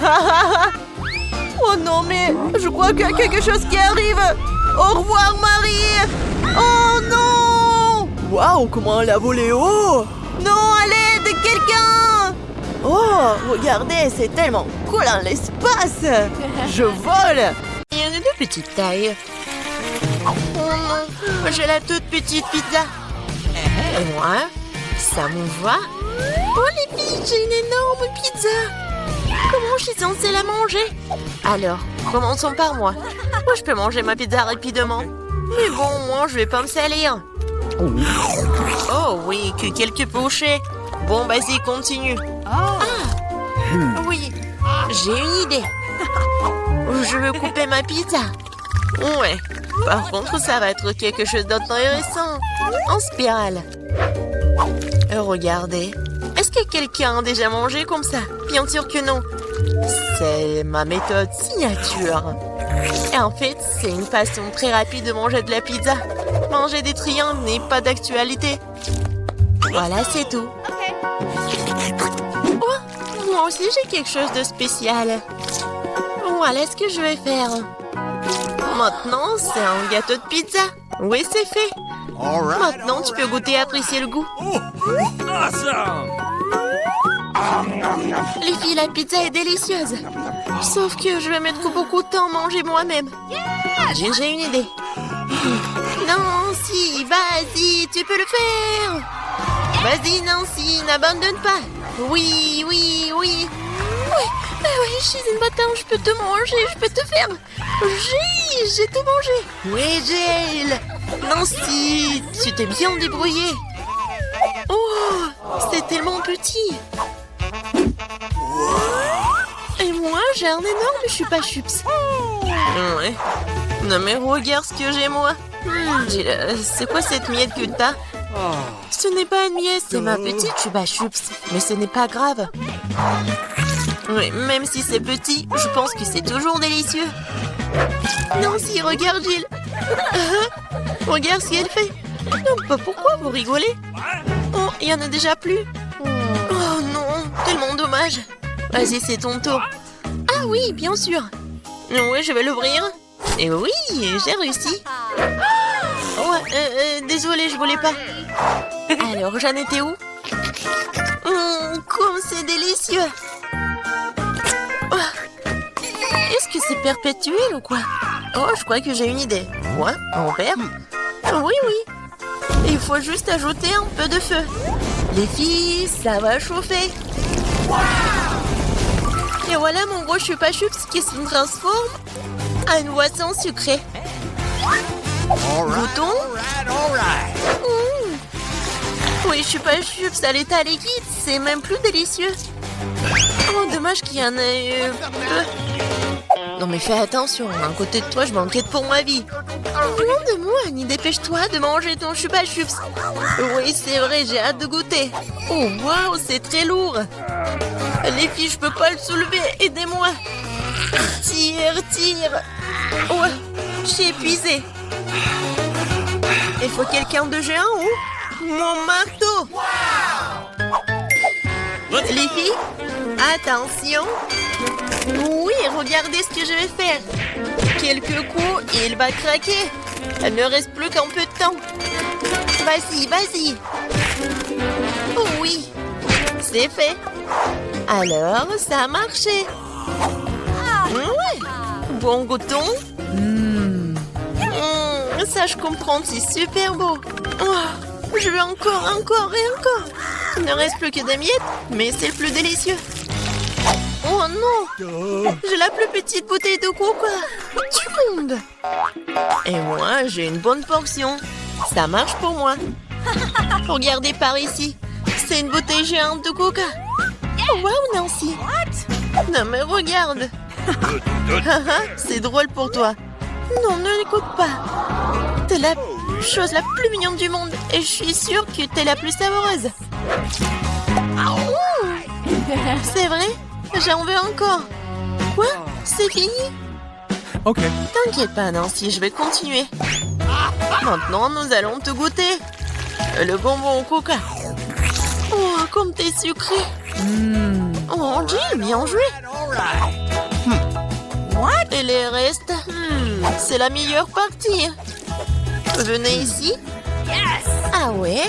Speaker 1: Oh non, mais je crois qu'il y a quelque chose qui arrive. Au revoir, Marie. Oh non. Waouh, comment elle a volé haut. Non, à l'aide, quelqu'un. Oh, regardez, c'est tellement cool dans l'espace. Je vole. Il y en a de petite taille. Oh non, j'ai la toute petite pizza. Et moi, ça me va. Oh les filles, j'ai une énorme pizza. Comment je suis censée la manger? Alors, commençons par moi. Moi, je peux manger ma pizza rapidement. Mais bon, moi, je vais pas me salir. Oh oui, que quelques pochés. Bon, vas-y, continue. Ah, oui, j'ai une idée. Je veux couper ma pizza. Ouais, par contre, ça va être quelque chose d'intéressant. En spirale. Regardez. Est-ce que quelqu'un a déjà mangé comme ça? Bien sûr que non. C'est ma méthode signature. Et en fait, c'est une façon très rapide de manger de la pizza. Manger des triangles n'est pas d'actualité. Voilà, c'est tout. Oh, moi aussi, j'ai quelque chose de spécial. Voilà ce que je vais faire. Maintenant, c'est un gâteau de pizza. Oui, c'est fait. Maintenant, tu peux goûter et apprécier le goût.
Speaker 3: Awesome!
Speaker 1: Les filles, la pizza est délicieuse. Sauf que je vais mettre beaucoup de temps à manger moi-même. J'ai une idée. Nancy, vas-y, tu peux le faire. Vas-y, Nancy, n'abandonne pas. Oui, oui, oui. Oui, je suis une bâtarde, je peux te manger, je peux te faire. J'ai tout mangé. Oui, Jill. Nancy, tu t'es bien débrouillée. Oh, c'est tellement petit. Et moi, j'ai un énorme chupa-chups. Ouais. Non mais regarde ce que j'ai moi. Jill, c'est quoi cette miette que t'as? Ce n'est pas une miette, c'est ma petite chupa-chups. Mais ce n'est pas grave. Oui, même si c'est petit, je pense que c'est toujours délicieux. Nancy, regarde Jill. Regarde ce qu'elle fait. Non, pourquoi vous rigolez? Oh, il y en a déjà plus. Oh non, tellement dommage. Vas-y, c'est ton tour. Ah oui, bien sûr. Oui, je vais l'ouvrir. Et oui, j'ai réussi. Oh, désolée, je voulais pas. Alors, j'en étais où? Comme c'est délicieux. Oh. Est-ce que c'est perpétuel ou quoi? Oh, je crois que j'ai une idée. Quoi? En verre? Oui, oui. Il faut juste ajouter un peu de feu. Les filles, ça va chauffer. Et voilà mon gros chupa-chups qui se transforme en une boisson sucrée. Goûtons. Oui, chupa-chups à l'état liquide, c'est même plus délicieux. Oh, dommage qu'il y en ait peu. Non mais fais attention, à côté de toi, je m'inquiète pour ma vie. Non de moi, Annie, dépêche-toi de manger ton chupa-chups. Oui, c'est vrai, j'ai hâte de goûter. Oh, waouh, c'est très lourd. Les filles, je peux pas le soulever, aidez-moi. Tire. Ouais, je suis épuisée. Et faut quelqu'un de géant ou mon marteau. Les filles, attention. Oui, regardez ce que je vais faire. Quelques coups et il va craquer. Il ne reste plus qu'un peu de temps. Vas-y, vas-y. Oh oui, c'est fait. Alors, ça a marché. Ouais. Bon goûton. Ça, je comprends, c'est super beau. Oh, je veux encore et encore. Il ne reste plus que des miettes, mais c'est le plus délicieux. Oh non, j'ai la plus petite bouteille de coca du monde. Et moi, j'ai une bonne portion. Ça marche pour moi. Regardez par ici. C'est une bouteille géante de coca. Oh, wow, Nancy. Non, mais regarde. C'est drôle pour toi. Non, ne l'écoute pas. T'es la chose la plus mignonne du monde et je suis sûre que t'es la plus savoureuse. C'est vrai? J'en veux encore. Quoi? C'est fini?
Speaker 3: Ok.
Speaker 1: T'inquiète pas, Nancy, je vais continuer. Maintenant, nous allons te goûter. Le bonbon au coca. Oh, comme t'es sucré. Oh, Jill, bien joué. Et les restes? C'est la meilleure partie. Venez ici. Ah ouais?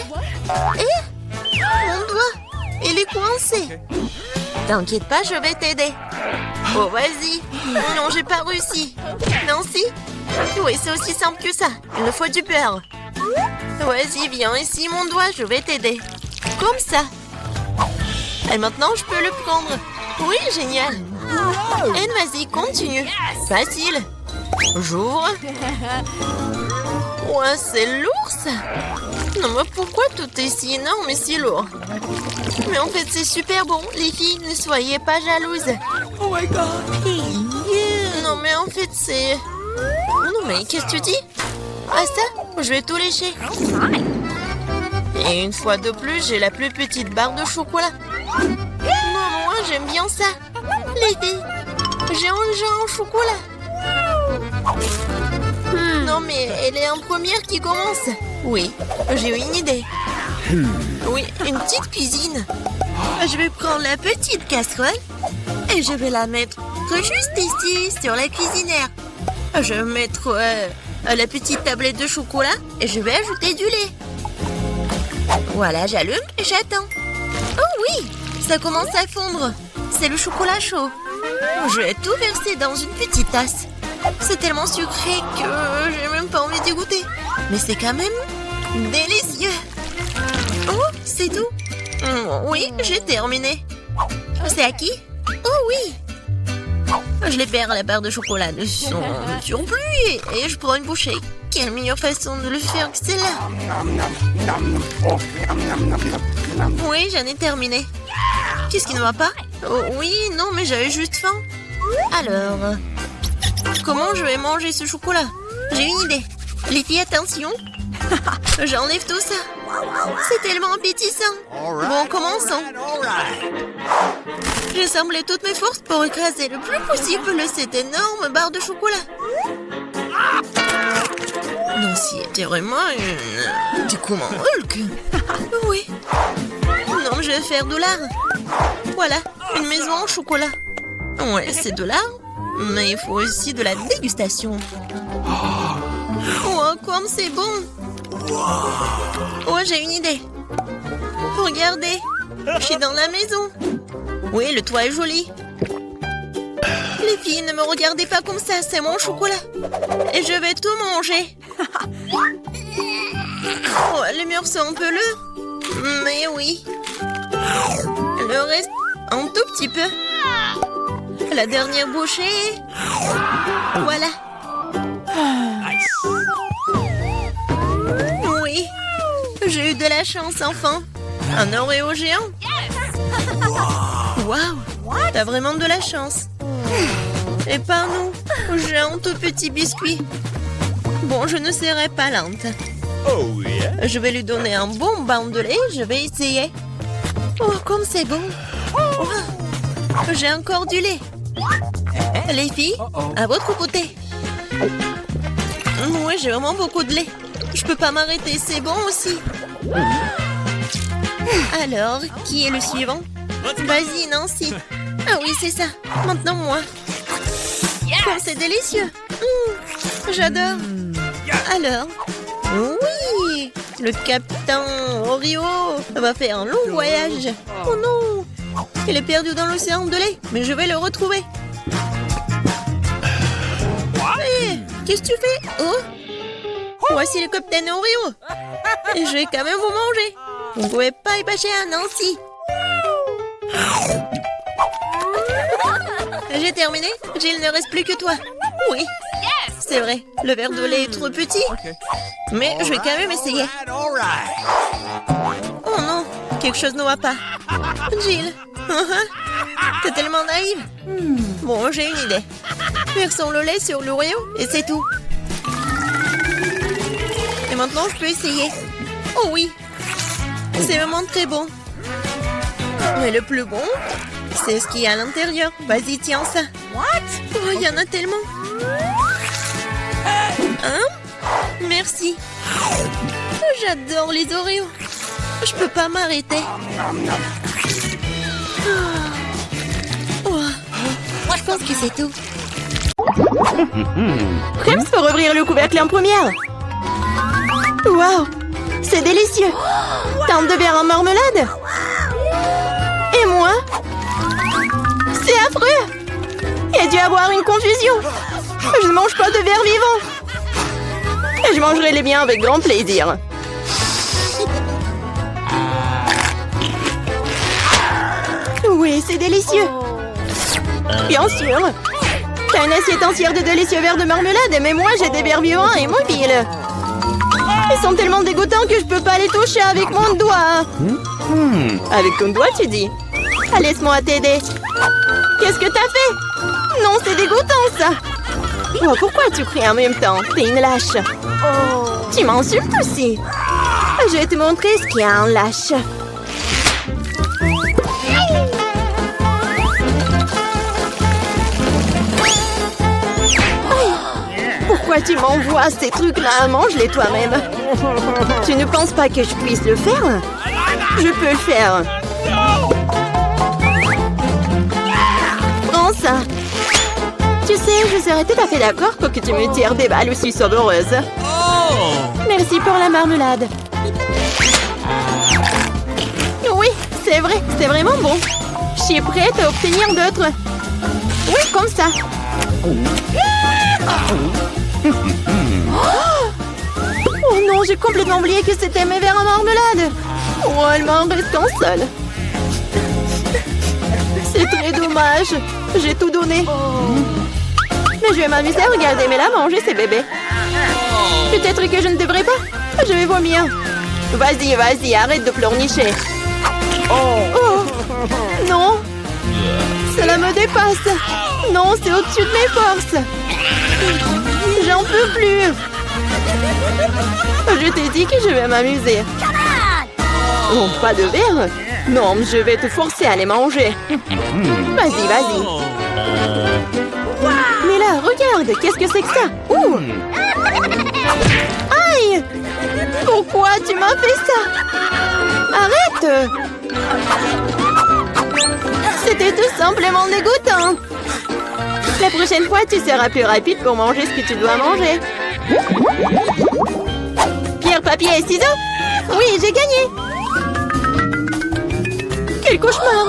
Speaker 1: Et? Mon doigt, il est coincé. T'inquiète pas, je vais t'aider. Oh, vas-y. Non, j'ai pas réussi. Nancy? Oui, c'est aussi simple que ça. Il me faut du beurre. Vas-y, viens ici, mon doigt, je vais t'aider. Comme ça. Et maintenant, je peux le prendre. Oui, génial. Et vas-y, continue. Facile. J'ouvre. Ouais, c'est lourd, ça. Non, mais pourquoi tout est si énorme et si lourd? Mais en fait, c'est super bon. Les filles, ne soyez pas jalouses.
Speaker 3: Oh my god.
Speaker 1: Non, mais en fait, c'est... Non, mais qu'est-ce que tu dis? Ah, ça? Je vais tout lécher. Et une fois de plus, j'ai la plus petite barre de chocolat. Non, moi, j'aime bien ça. Les filles, j'ai un chocolat. Non, mais elle est en première qui commence. Oui, j'ai une idée. Oui, une petite cuisine. Je vais prendre la petite casserole et je vais la mettre juste ici, sur la cuisinière. Je vais mettre la petite tablette de chocolat et je vais ajouter du lait. Voilà, j'allume et j'attends. Oh oui, ça commence à fondre. C'est le chocolat chaud. Je vais tout verser dans une petite tasse. C'est tellement sucré que j'ai même pas envie d'y goûter. Mais c'est quand même délicieux. Oh, c'est tout. Oui, j'ai terminé. C'est à qui? Oh oui. Je libère la barre de chocolat de son surplus et je prends une bouchée. Quelle meilleure façon de le faire que celle-là? Oui, j'en ai terminé. Qu'est-ce qui ne va pas? Oh, oui, non, mais j'avais juste faim. Alors, comment je vais manger ce chocolat? J'ai une idée. Les filles, attention. J'enlève tout ça. C'est tellement appétissant. Bon, commençons. J'ai semblé toutes mes forces pour écraser le plus possible cette énorme barre de chocolat. Non, si était vraiment une... Du coup, mon Hulk. Oui. Non, je vais faire de l'art. Voilà, une maison en chocolat. Ouais, c'est de l'art, mais il faut aussi de la dégustation. Oh, comme c'est bon. Oh, j'ai une idée. Regardez, je suis dans la maison. Oui, le toit est joli. Les filles, ne me regardez pas comme ça, c'est mon chocolat. Et je vais tout manger. Oh, les murs sont un peu lourds. Mais oui. Le reste, un tout petit peu. La dernière bouchée. Voilà. Oui. J'ai eu de la chance, enfin. Un Oreo géant. Waouh. T'as vraiment de la chance. Et pas nous. J'ai un tout petit biscuit. Bon, je ne serai pas lente.
Speaker 3: Oh yeah.
Speaker 1: Je vais lui donner un bon bain de lait. Je vais essayer. Oh, comme c'est bon. Oh, j'ai encore du lait. Les filles, à votre côté. Oui, j'ai vraiment beaucoup de lait. Je peux pas m'arrêter, c'est bon aussi. Alors, qui est le suivant? Vas-y, Nancy. Ah oui, c'est ça. Maintenant, moi. Oh, c'est délicieux. J'adore. Alors? Oui! Le capitaine Oreo va faire un long voyage. Oh non! Il est perdu dans l'océan de lait, mais je vais le retrouver. Hé! Qu'est-ce que tu fais? Oh! Voici le capitaine Oreo. Et je vais quand même vous manger. Vous ne pouvez pas y passer à Nancy. J'ai terminé. Jill, ne reste plus que toi. Oui. C'est vrai, le verre de lait est trop petit. Mais je vais quand même essayer. Oh non, quelque chose ne va pas. Jill, t'es tellement naïve. Bon, j'ai une idée. Versons le lait sur l'Oreo et c'est tout. Et maintenant, je peux essayer. Oh oui, c'est vraiment très bon. Mais le plus bon, c'est ce qu'il y a à l'intérieur. Vas-y, tiens ça. Oh, il y en a tellement. Hein? Merci. J'adore les Oreos. Je peux pas m'arrêter. Oh. Je pense que c'est tout. Krems peut ouvrir le couvercle en première. Waouh, c'est délicieux. Tente de verre en marmelade. Et moi? C'est affreux. Il a dû avoir une confusion. Je ne mange pas de verre vivant. Et je mangerai les miens avec grand plaisir. Oui, c'est délicieux. Bien sûr. T'as une assiette entière de délicieux verres de marmelade, mais moi j'ai des verres vivants et mobiles. Ils sont tellement dégoûtants que je peux pas les toucher avec mon doigt. Avec ton doigt, tu dis? Ah, laisse-moi t'aider. Qu'est-ce que t'as fait? Non, c'est dégoûtant, ça. Oh, pourquoi tu cries en même temps? T'es une lâche. Tu m'insultes aussi. Je vais te montrer ce qu'il y a en lâche. Pourquoi tu m'envoies ces trucs-là? Mange-les toi-même. Tu ne penses pas que je puisse le faire? Je peux le faire. Prends ça. Tu sais, je serais tout à fait d'accord pour que tu me tires des balles aussi savoureuses. Merci pour la marmelade. Oui, c'est vrai, c'est vraiment bon. Je suis prête à obtenir d'autres. Oui, comme ça. Oh non, j'ai complètement oublié que c'était mes verres en marmelade. Oh, elle m'en reste qu'un seul. C'est très dommage. J'ai tout donné. Mais je vais m'amuser à regarder Mela manger ses bébés. Peut-être que je ne devrais pas. Je vais vomir. Vas-y, vas-y, arrête de pleurnicher. Oh, non. Cela me dépasse. Non, c'est au-dessus de mes forces. J'en peux plus. Je t'ai dit que je vais m'amuser. Oh, pas de verre? Non, je vais te forcer à les manger. Vas-y, vas-y. Mais là, regarde, qu'est-ce que c'est que ça? Ouh! Aïe! Pourquoi tu m'as fait ça? Arrête! C'était tout simplement dégoûtant. La prochaine fois, tu seras plus rapide pour manger ce que tu dois manger. Pierre, papier et ciseaux? Oui, j'ai gagné! Quel cauchemar!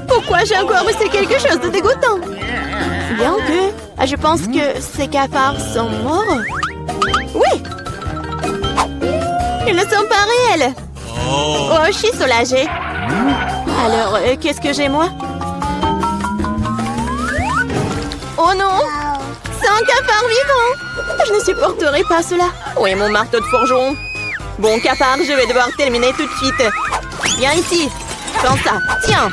Speaker 1: Pourquoi j'ai encore reçu quelque chose de dégoûtant? Bien que... je pense que ces cafards sont morts. Oui! Ils ne sont pas réels! Oh, je suis soulagée. Alors, qu'est-ce que j'ai, moi? Oh non! C'est un cafard vivant! Je ne supporterai pas cela. Oui, mon marteau de forgeron. Bon, cafard, je vais devoir terminer tout de suite. Viens ici. Prends ça. Tiens.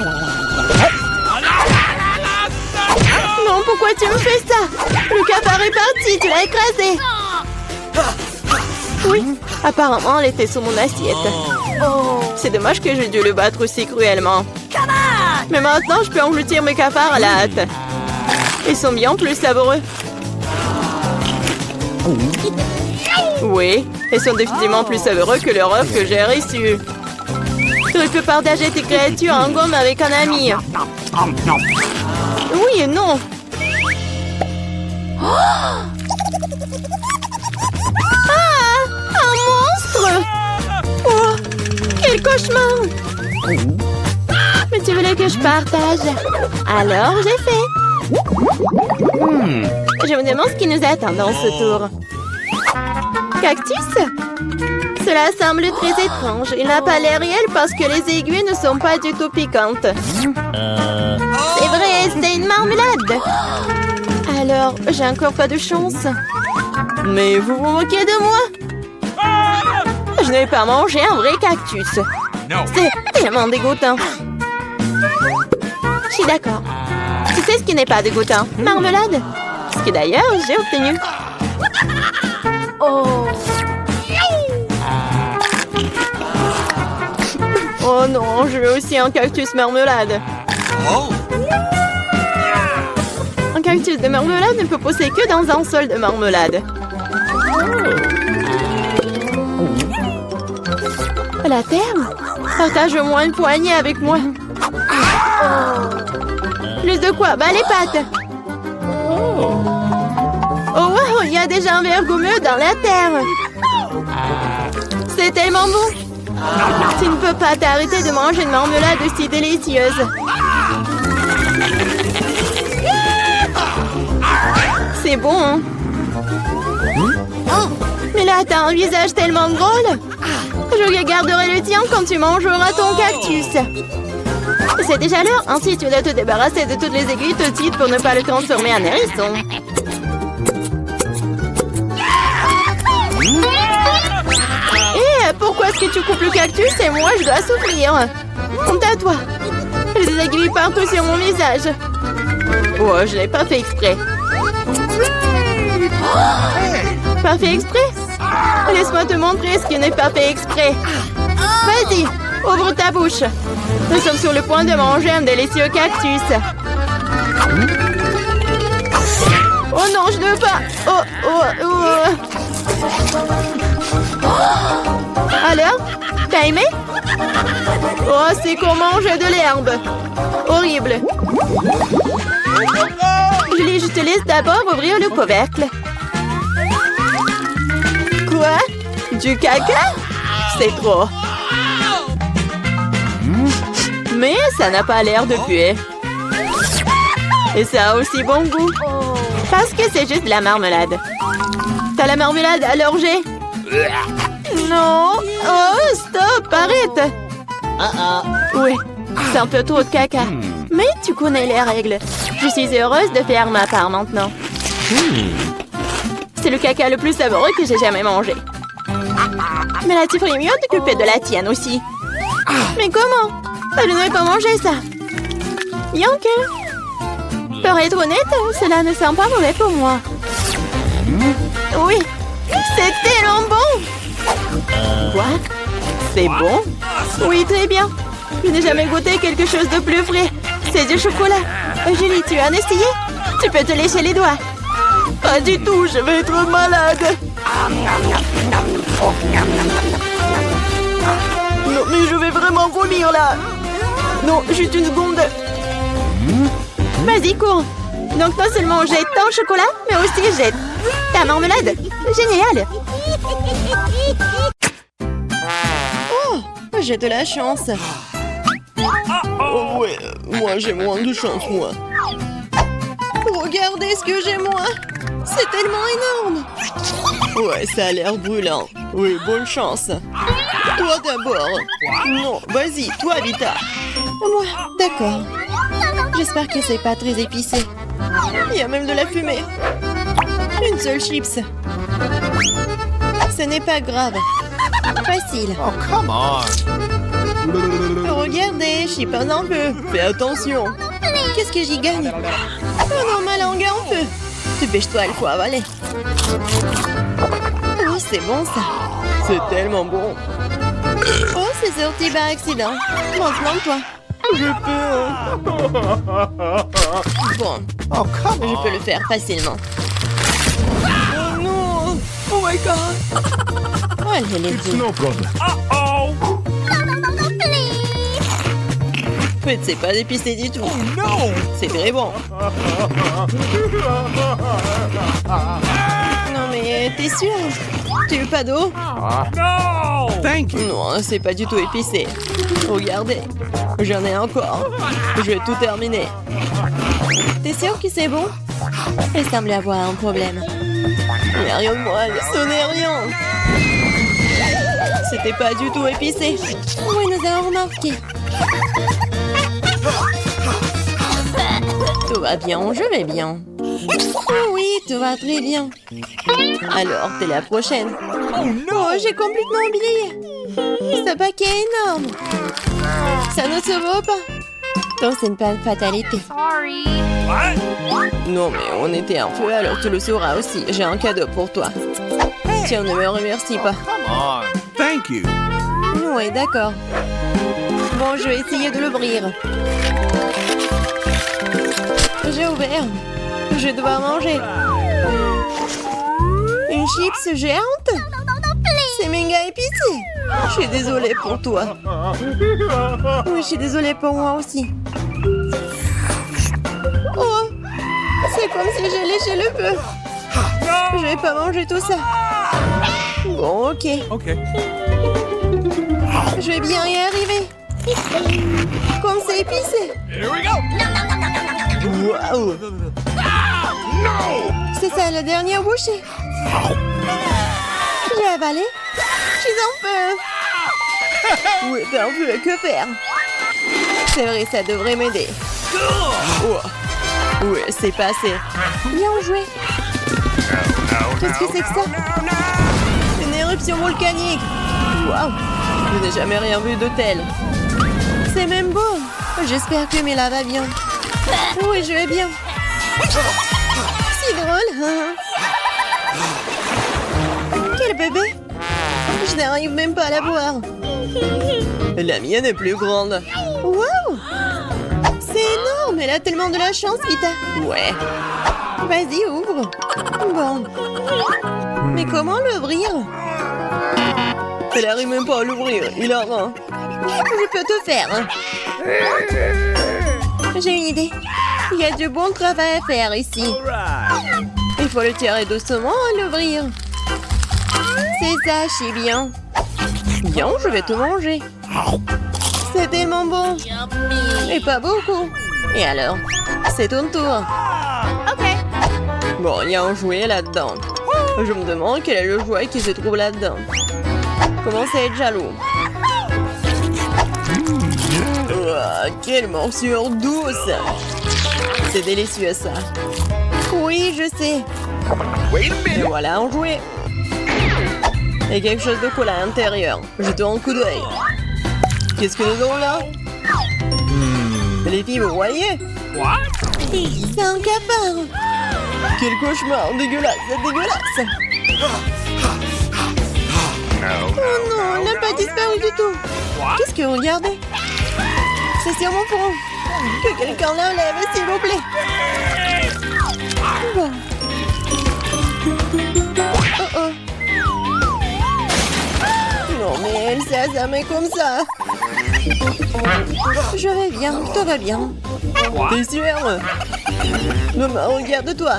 Speaker 1: Non, pourquoi tu me fais ça? Le cafard est parti, tu l'as écrasé. Oui, apparemment, elle était sous mon assiette. C'est dommage que j'ai dû le battre aussi cruellement. Mais maintenant, je peux engloutir mes cafards à la hâte. Ils sont bien plus savoureux. Oui, Ils sont définitivement plus savoureux que leur offre que j'ai reçue. Tu peux partager tes créatures en gomme avec un ami. Oui et non. Ah! Un monstre! Oh, quel cauchemar! Mais tu voulais que je partage. Alors, j'ai fait. Je me demande ce qui nous attend dans ce tour. Cactus? Cela semble très étrange. Il n'a pas l'air réel parce que les aiguilles ne sont pas du tout piquantes. C'est vrai, c'est une marmelade. Alors, j'ai encore pas de chance. Mais vous vous moquez de moi? Je n'ai pas mangé un vrai cactus. C'est tellement dégoûtant. Je suis d'accord. Tu sais ce qui n'est pas dégoûtant? Marmelade. Ce que d'ailleurs, j'ai obtenu. Oh. Oh non, je veux aussi un cactus marmelade. Un cactus de marmelade ne peut pousser que dans un sol de marmelade. La terre? Partage au moins une poignée avec moi. Plus de quoi? Bah les pattes. Oh wow, il y a déjà un verre gommeux dans la terre. C'est tellement bon. Tu ne peux pas t'arrêter de manger une marmelade aussi délicieuse. C'est bon, hein? Oh, mais là, t'as un visage tellement drôle. Je regarderai le tien quand tu mangeras ton cactus. C'est déjà l'heure, ainsi tu dois te débarrasser de toutes les aiguilles petites pour ne pas le transformer en hérisson. Et pourquoi est-ce que tu coupes le cactus et moi je dois souffrir? Honte à toi. J'ai des aiguilles partout sur mon visage. Oh, je l'ai pas fait exprès. Pas fait exprès? Laisse-moi te montrer ce qui n'est pas fait exprès. Vas-y, ouvre ta bouche. Nous sommes sur le point de manger un délicieux cactus. Oh non, je ne veux pas. Alors, t'as aimé? Oh, c'est qu'on mange de l'herbe. Horrible. Julie, je te laisse d'abord ouvrir le couvercle. Quoi? Du caca? C'est trop. Mais ça n'a pas l'air de puer. Et ça a aussi bon goût. Parce que c'est juste de la marmelade. T'as la marmelade à l'orgeat? Non. Oh, stop, arrête. Oui, c'est un peu trop de caca. Mais tu connais les règles. Je suis heureuse de faire ma part maintenant. C'est le caca le plus savoureux que j'ai jamais mangé. Mais là, tu ferais mieux de t'occuper de la tienne aussi. Mais comment? Je ne vais pas manger ça. Yanker. Pour être honnête, cela ne sent pas mauvais pour moi. Oui, c'est tellement bon. Quoi? C'est bon? Oui, très bien. Je n'ai jamais goûté quelque chose de plus frais. C'est du chocolat. Julie, tu as essayé? Tu peux te lécher les doigts. Pas du tout, je vais être malade. Non, mais je vais vraiment vomir là. Non, juste une seconde. Vas-y, cours. Donc non seulement jette ton chocolat, mais aussi jette ta marmelade. Génial. Oh, j'ai de la chance. Oh ouais, moi j'ai moins de chance, moi. Regardez ce que j'ai, moi. C'est tellement énorme. Ouais, ça a l'air brûlant. Oui, bonne chance. Toi d'abord. Non, vas-y, toi, Vita. Moi, d'accord. J'espère que c'est pas très épicé. Il y a même de la fumée. Une seule chips. Ce n'est pas grave. Facile.
Speaker 3: Oh, come on.
Speaker 1: Regardez, chipote un peu. Fais attention. Qu'est-ce que j'y gagne? Oh non, ma langue est en feu. Dépêche-toi, il faut avaler. Oh, c'est bon ça. C'est tellement bon. Oh, c'est sorti par accident. Maintenant, toi. Je peux. Bon,
Speaker 3: Oh, come
Speaker 1: je
Speaker 3: on.
Speaker 1: peux le faire facilement. Oh non! Oh my god! elle est
Speaker 3: It's
Speaker 1: dit.
Speaker 3: no problem. Uh-oh!
Speaker 1: Mais c'est pas épicé du tout.
Speaker 3: No!
Speaker 1: C'est très bon. Non mais t'es sûr? Tu veux pas d'eau?
Speaker 3: No! Thank you.
Speaker 1: Non, c'est pas du tout épicé. Regardez, j'en ai encore. Je vais tout terminer. T'es sûr que c'est bon? Il semble avoir un problème. Mais rien de moi, ce n'est rien. C'était pas du tout épicé. Oui, nous avons remarqué. Tout va bien, je vais bien. Oh oui, tout va très bien. Alors, t'es la prochaine. Oh, j'ai complètement oublié. Ce paquet est énorme. Ça ne se vaut pas. Donc, c'est pas une fatalité.
Speaker 2: Sorry.
Speaker 1: Non, mais on était un peu, alors tu le sauras aussi. J'ai un cadeau pour toi. Tiens, ne me remercie pas.
Speaker 3: Come on. Thank you.
Speaker 1: Oui, d'accord. Bon, je vais essayer de l'ouvrir. J'ai ouvert. Je dois manger. Une chips géante? C'est méga épicé. Je suis désolée pour toi. Oui, je suis désolée pour moi aussi. Oh, c'est comme si j'ai léché le feu. Je vais pas manger tout ça. Bon, ok.
Speaker 3: Okay.
Speaker 1: Je vais bien y arriver. Comme c'est épicé.
Speaker 3: Here we go.
Speaker 1: Waouh.
Speaker 3: No!
Speaker 1: C'est ça, la dernière bouchée. J'ai avalé. Je suis en feu. Oui, t'es en feu, que faire? C'est vrai, ça devrait m'aider. Oh. Oui, c'est passé. Bien joué. Qu'est-ce que c'est que ça? Une éruption volcanique. Waouh. Je n'ai jamais rien vu de tel. C'est même beau. J'espère que Mila va bien. Oui, je vais bien. C'est drôle. Quel bébé. Je n'arrive même pas à la boire. La mienne est plus grande. Wow. C'est énorme. Elle a tellement de la chance, Vita. Ouais. Vas-y, ouvre. Bon. Mais comment l'ouvrir? Elle arrive même pas à l'ouvrir. Il a rien. Je peux te faire. J'ai une idée. Il y a du bon travail à faire ici.
Speaker 3: Alright.
Speaker 1: Il faut le tirer doucement à l'ouvrir. C'est ça, je sais bien. Bien, je vais tout manger. C'est tellement bon. Et pas beaucoup. Et alors? C'est ton tour.
Speaker 2: Ok.
Speaker 1: Bon, il y a un jouet là-dedans. Je me demande quel est le jouet qui se trouve là-dedans. Commence à être jaloux. Ouah, quelle morsure douce! C'est délicieux ça. Oui, je sais.
Speaker 3: Wait a
Speaker 1: Et
Speaker 3: minute.
Speaker 1: voilà un jouet. Et quelque chose de cool à l'intérieur. Jetons un coup d'œil. Qu'est-ce que nous avons là? Les filles, vous voyez?
Speaker 3: What?
Speaker 1: C'est un cafard. Quel cauchemar, dégueulasse, c'est dégueulasse. Oh non, elle n'a pas disparu du tout. Qu'est-ce que vous regardez? C'est sur mon front. Que quelqu'un l'enlève, s'il vous plaît. Bon. Oh oh. Non mais elle s'est assermée comme ça. Je vais bien, tout va bien. T'es sûr? Maman, regarde-toi.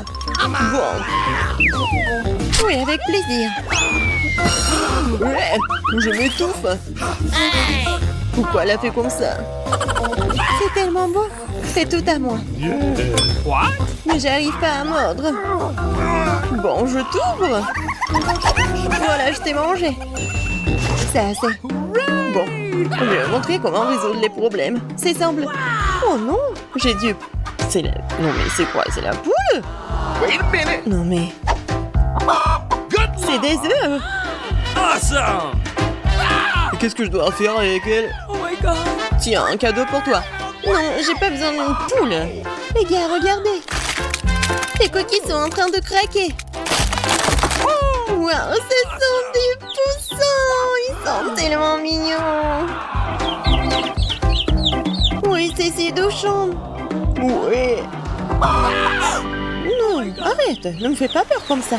Speaker 1: Bon. Oui, avec plaisir. Ouais, je m'étouffe. Pourquoi elle a fait comme ça? C'est tellement beau. C'est tout à moi.
Speaker 3: What?
Speaker 1: Mais j'arrive pas à mordre. Bon, je t'ouvre. Voilà, je t'ai mangé. C'est assez. Bon, je vais montrer comment résoudre les problèmes. C'est simple. Oh non, j'ai dû... C'est la... Non mais c'est quoi? C'est la poule?
Speaker 3: Wait a minute.
Speaker 1: Non mais...
Speaker 3: Good.
Speaker 1: C'est des œufs.
Speaker 3: Awesome.
Speaker 1: Qu'est-ce que je dois faire avec elle?
Speaker 3: Oh my God.
Speaker 1: Tiens, un cadeau pour toi. Non, j'ai pas besoin d'une poule. Les gars, regardez. Les coquilles sont en train de craquer. Waouh, ce sont des poussins. Ils sont tellement mignons. Oui, c'est si douchant. Oui. Non, arrête. Ne me fais pas peur comme ça.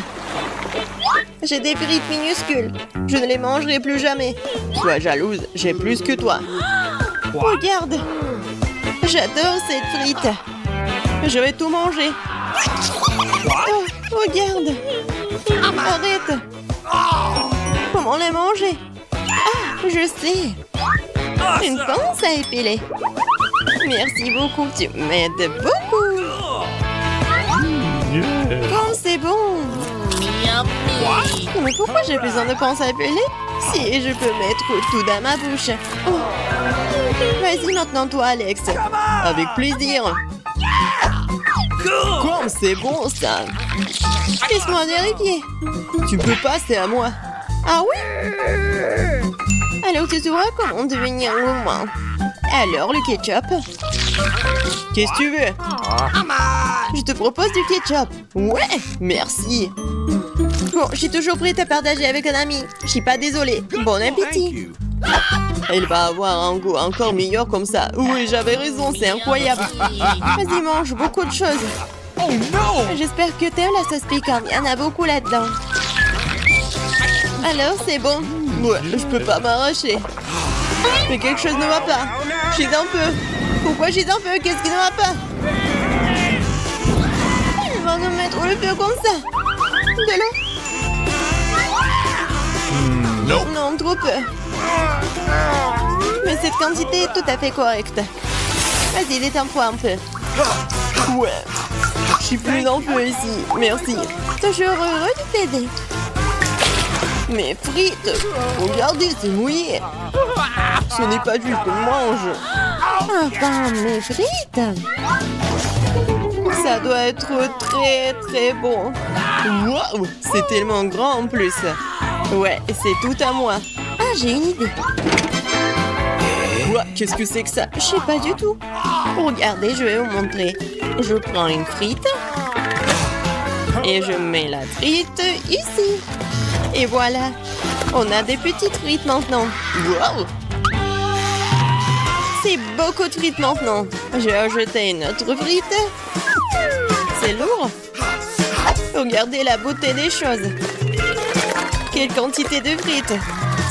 Speaker 1: J'ai des frites minuscules. Je ne les mangerai plus jamais. Sois jalouse, j'ai plus que toi. Regarde. J'adore cette frite. Je vais tout manger. Oh, regarde. Arrête. Comment les manger? Ah, je sais. Une pince à épiler. Merci beaucoup, tu m'aides beaucoup. Comme c'est bon. Mais pourquoi j'ai besoin de pince à épiler si je peux mettre tout dans ma bouche? Oh. Vas-y maintenant toi, Alex. Avec plaisir. Comme c'est bon ça. Laisse-moi vérifier. Tu peux passer à moi. Ah oui? Alors tu sauras comment devenir gourmand. Alors le ketchup. Qu'est-ce que tu veux? Je te propose du ketchup. Ouais, merci. Bon, je suis toujours prête à partager avec un ami. Je suis pas désolée. Bon appétit. Elle va avoir un goût encore meilleur comme ça. Oui, j'avais raison, c'est incroyable. Vas-y, mange beaucoup de choses.
Speaker 3: Oh non!
Speaker 1: J'espère que t'aimes la sauce piquante. Il y en a beaucoup là-dedans. Alors, c'est bon. Ouais, je peux pas m'arracher. Mais quelque chose ne va pas. J'hésite un peu. Pourquoi j'hésite un peu? Qu'est-ce qui ne va pas? Il va nous mettre le feu comme ça. De l'eau? Non, trop peu. Mais cette quantité est tout à fait correcte. Vas-y, détends-toi un peu. Ouais. Je suis plus en feu ici. Merci. Toujours heureux de t'aider. Mes frites. Regardez, c'est mouillé. Ce n'est pas juste que je mange. Enfin, mes frites. Ça doit être très très bon. Waouh, c'est tellement grand en plus. Ouais, c'est tout à moi. Ah, j'ai une idée. Ouah, qu'est-ce que c'est que ça? Je sais pas du tout. Regardez, je vais vous montrer. Je prends une frite. Et je mets la frite ici. Et voilà. On a des petites frites maintenant. Waouh! C'est beaucoup de frites maintenant. J'ai ajouté une autre frite. C'est lourd. Regardez la beauté des choses. Quelle quantité de frites.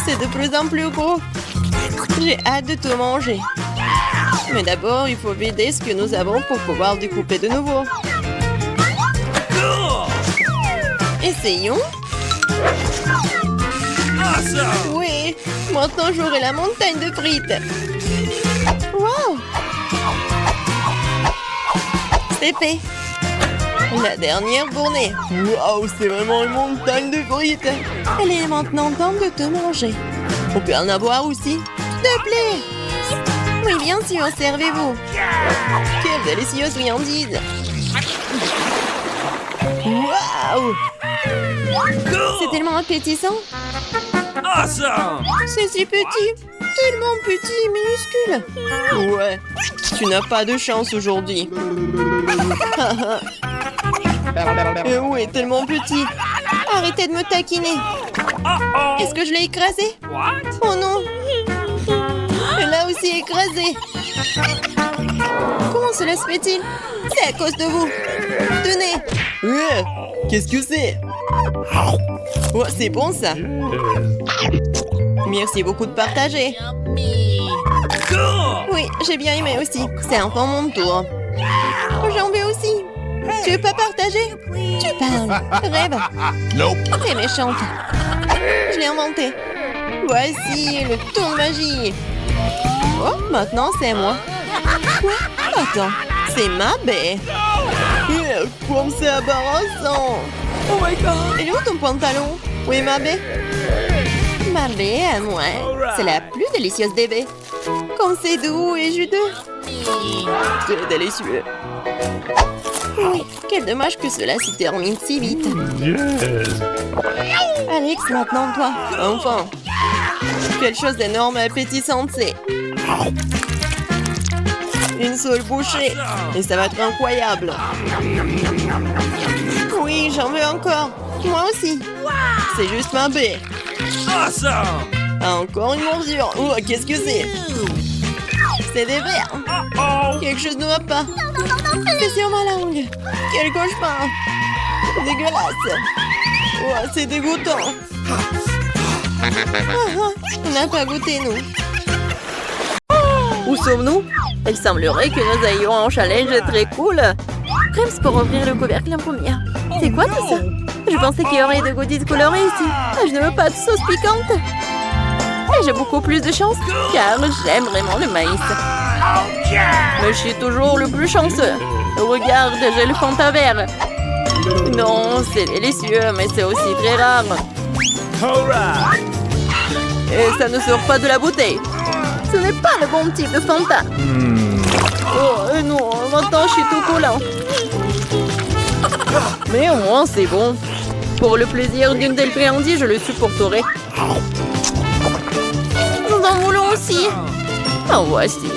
Speaker 1: C'est de plus en plus gros. J'ai hâte de tout manger. Mais d'abord, il faut vider ce que nous avons pour pouvoir découper de nouveau. Essayons. Oui, maintenant j'aurai la montagne de frites. Wow! C'est fait. La dernière fournée. Waouh, c'est vraiment une montagne de frites. Elle est maintenant temps de te manger. On peut en avoir aussi. S'il te plaît. Oui, bien sûr, servez-vous. Quelle délicieuse friandise. Waouh! C'est tellement appétissant.
Speaker 3: Awesome!
Speaker 1: C'est si petit. Tellement petit, minuscule. Ouais, tu n'as pas de chance aujourd'hui. Oui, tellement petit. Arrêtez de me taquiner. Est-ce que je l'ai écrasé? Oh non. Elle l'a aussi écrasé. Comment cela se fait-il? C'est à cause de vous. Tenez. Qu'est-ce que c'est? Oh, c'est bon ça. Merci beaucoup de partager. Oui, j'ai bien aimé aussi. C'est enfin mon tour. J'en veux aussi. Tu veux pas partager? Tu parles. Rêve. T'es méchante. Je l'ai inventé. Voici le tour de magie. Oh, maintenant c'est moi. Quoi? Attends, c'est ma baie. Comme c'est embarrassant. Oh my god. Et où ton pantalon? Oui, ma baie. Ma baie à moi. C'est la plus délicieuse des baies. Comme c'est doux et juteux. Très délicieux. Oui, quel dommage que cela se termine si vite. Alex, maintenant toi. Enfin. Quelque chose d'énorme et appétissant, c'est. Une seule bouchée. Et ça va être incroyable. Oui, j'en veux encore. Moi aussi. C'est juste ma baie. Encore une morsure. Oh, qu'est-ce que c'est? C'est des vers. Quelque chose ne va pas. C'est sur ma langue. Quel cauchemar. Dégueulasse. Oh, c'est dégoûtant. On n'a pas goûté, nous. Où sommes-nous? Il semblerait que nous ayons un challenge très cool. Krems pour ouvrir le couvercle en premier. C'est quoi tout ça? Je pensais qu'il y aurait des goodies colorés ici. Je ne veux pas de sauce piquante. Et j'ai beaucoup plus de chance car j'aime vraiment le maïs. Mais je suis toujours le plus chanceux. Regarde, j'ai le Fanta vert. Non, c'est délicieux, mais c'est aussi très rare. Et ça ne sort pas de la bouteille. Ce n'est pas le bon type de Fanta. Oh non, maintenant je suis tout collant. Mais au moins c'est bon. Pour le plaisir d'une telle friandise, je le supporterai. Nous en voulons aussi. En voici.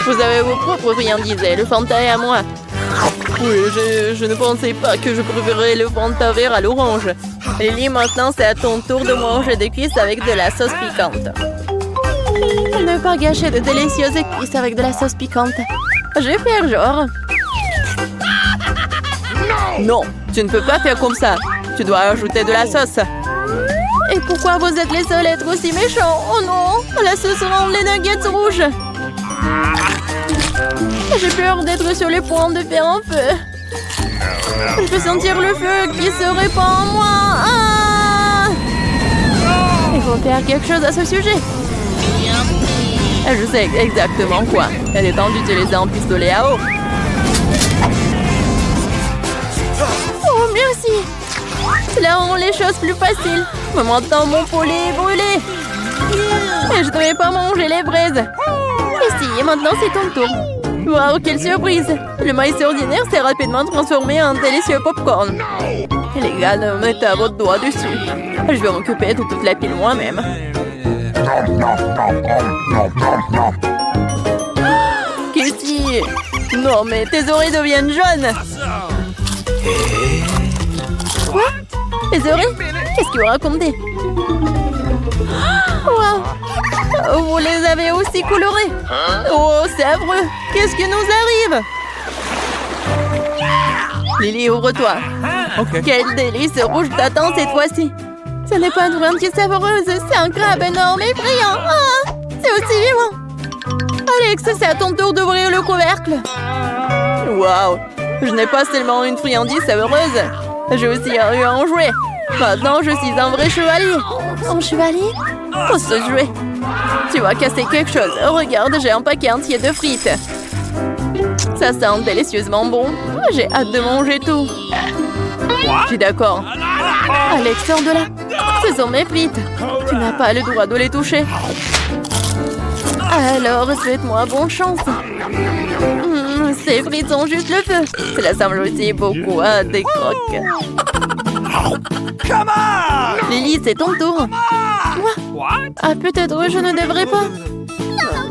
Speaker 1: Vous avez vos propres friandises et le Fanta est à moi. Oui, je ne pensais pas que je préférais le Fanta vert à l'orange. Lily, maintenant c'est à ton tour de manger des cuisses avec de la sauce piquante. Ne pas gâcher de délicieuses cuisses avec de la sauce piquante. Je vais faire genre. Non, tu ne peux pas faire comme ça. Tu dois ajouter de la sauce. Et pourquoi vous êtes les seuls à être aussi méchants? Oh non, la sauce rend les nuggets rouges. J'ai peur d'être sur le point de faire un feu. Je peux sentir le feu qui se répand en moi. Ah! Il faut faire quelque chose à ce sujet. Je sais exactement quoi. Elle est temps d'utiliser un pistolet à eau. Oh, merci. Cela rend les choses plus faciles. Mais maintenant, mon poulet est brûlé. Et je ne devais pas manger les braises. Ici, maintenant, c'est ton tour. Waouh, quelle surprise! Le maïs ordinaire s'est rapidement transformé en délicieux popcorn. Les gars, mettez à votre doigt dessus. Je vais m'occuper de toute la pile moi-même. Kitty! Non, mais tes oreilles deviennent jaunes! Quoi? Les oreilles? Qu'est-ce que vous racontez? Wow! Vous les avez aussi colorées? Oh, c'est affreux! Qu'est-ce qui nous arrive? Lily, ouvre-toi!
Speaker 3: Okay.
Speaker 1: Quel délice rouge t'attend cette fois-ci! Ce n'est pas une friandise savoureuse, c'est un crabe énorme et brillant! Ah, c'est aussi vivant! Alex, c'est à ton tour d'ouvrir le couvercle! Waouh! Je n'ai pas seulement une friandise savoureuse, j'ai aussi eu un jouet! Maintenant, je suis un vrai chevalier! Un chevalier? Pour ce jouet! Tu vas casser quelque chose. Regarde, j'ai un paquet entier de frites. Ça sent délicieusement bon. J'ai hâte de manger tout. Je suis d'accord. Alex, sors de là. Ce sont mes frites. Tu n'as pas le droit de les toucher. Alors, souhaite-moi bonne chance. Ces frites sont juste le feu. Cela semble aussi beaucoup à des croques.
Speaker 3: Come on!
Speaker 1: Lily, c'est ton tour. Quoi? Ah, peut-être je ne devrais pas.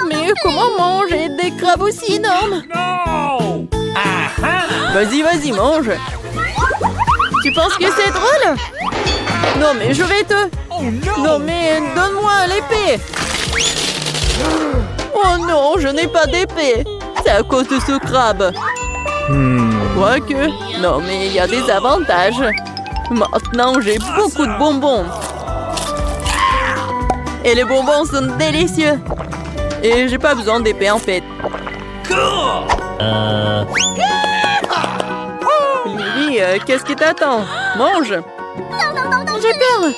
Speaker 1: Mais comment manger des crabes aussi énormes?
Speaker 3: No!
Speaker 1: Vas-y, vas-y, mange. Tu penses que c'est drôle? Non, mais je vais te...
Speaker 3: Oh no!
Speaker 1: Non, mais donne-moi l'épée. Oh non, je n'ai pas d'épée. C'est à cause de ce crabe. Quoique... Non, mais il y a des avantages. Maintenant, j'ai beaucoup de bonbons. Et les bonbons sont délicieux. Et j'ai pas besoin d'épée en fait. Lily, qu'est-ce qui t'attend? Mange. J'ai peur.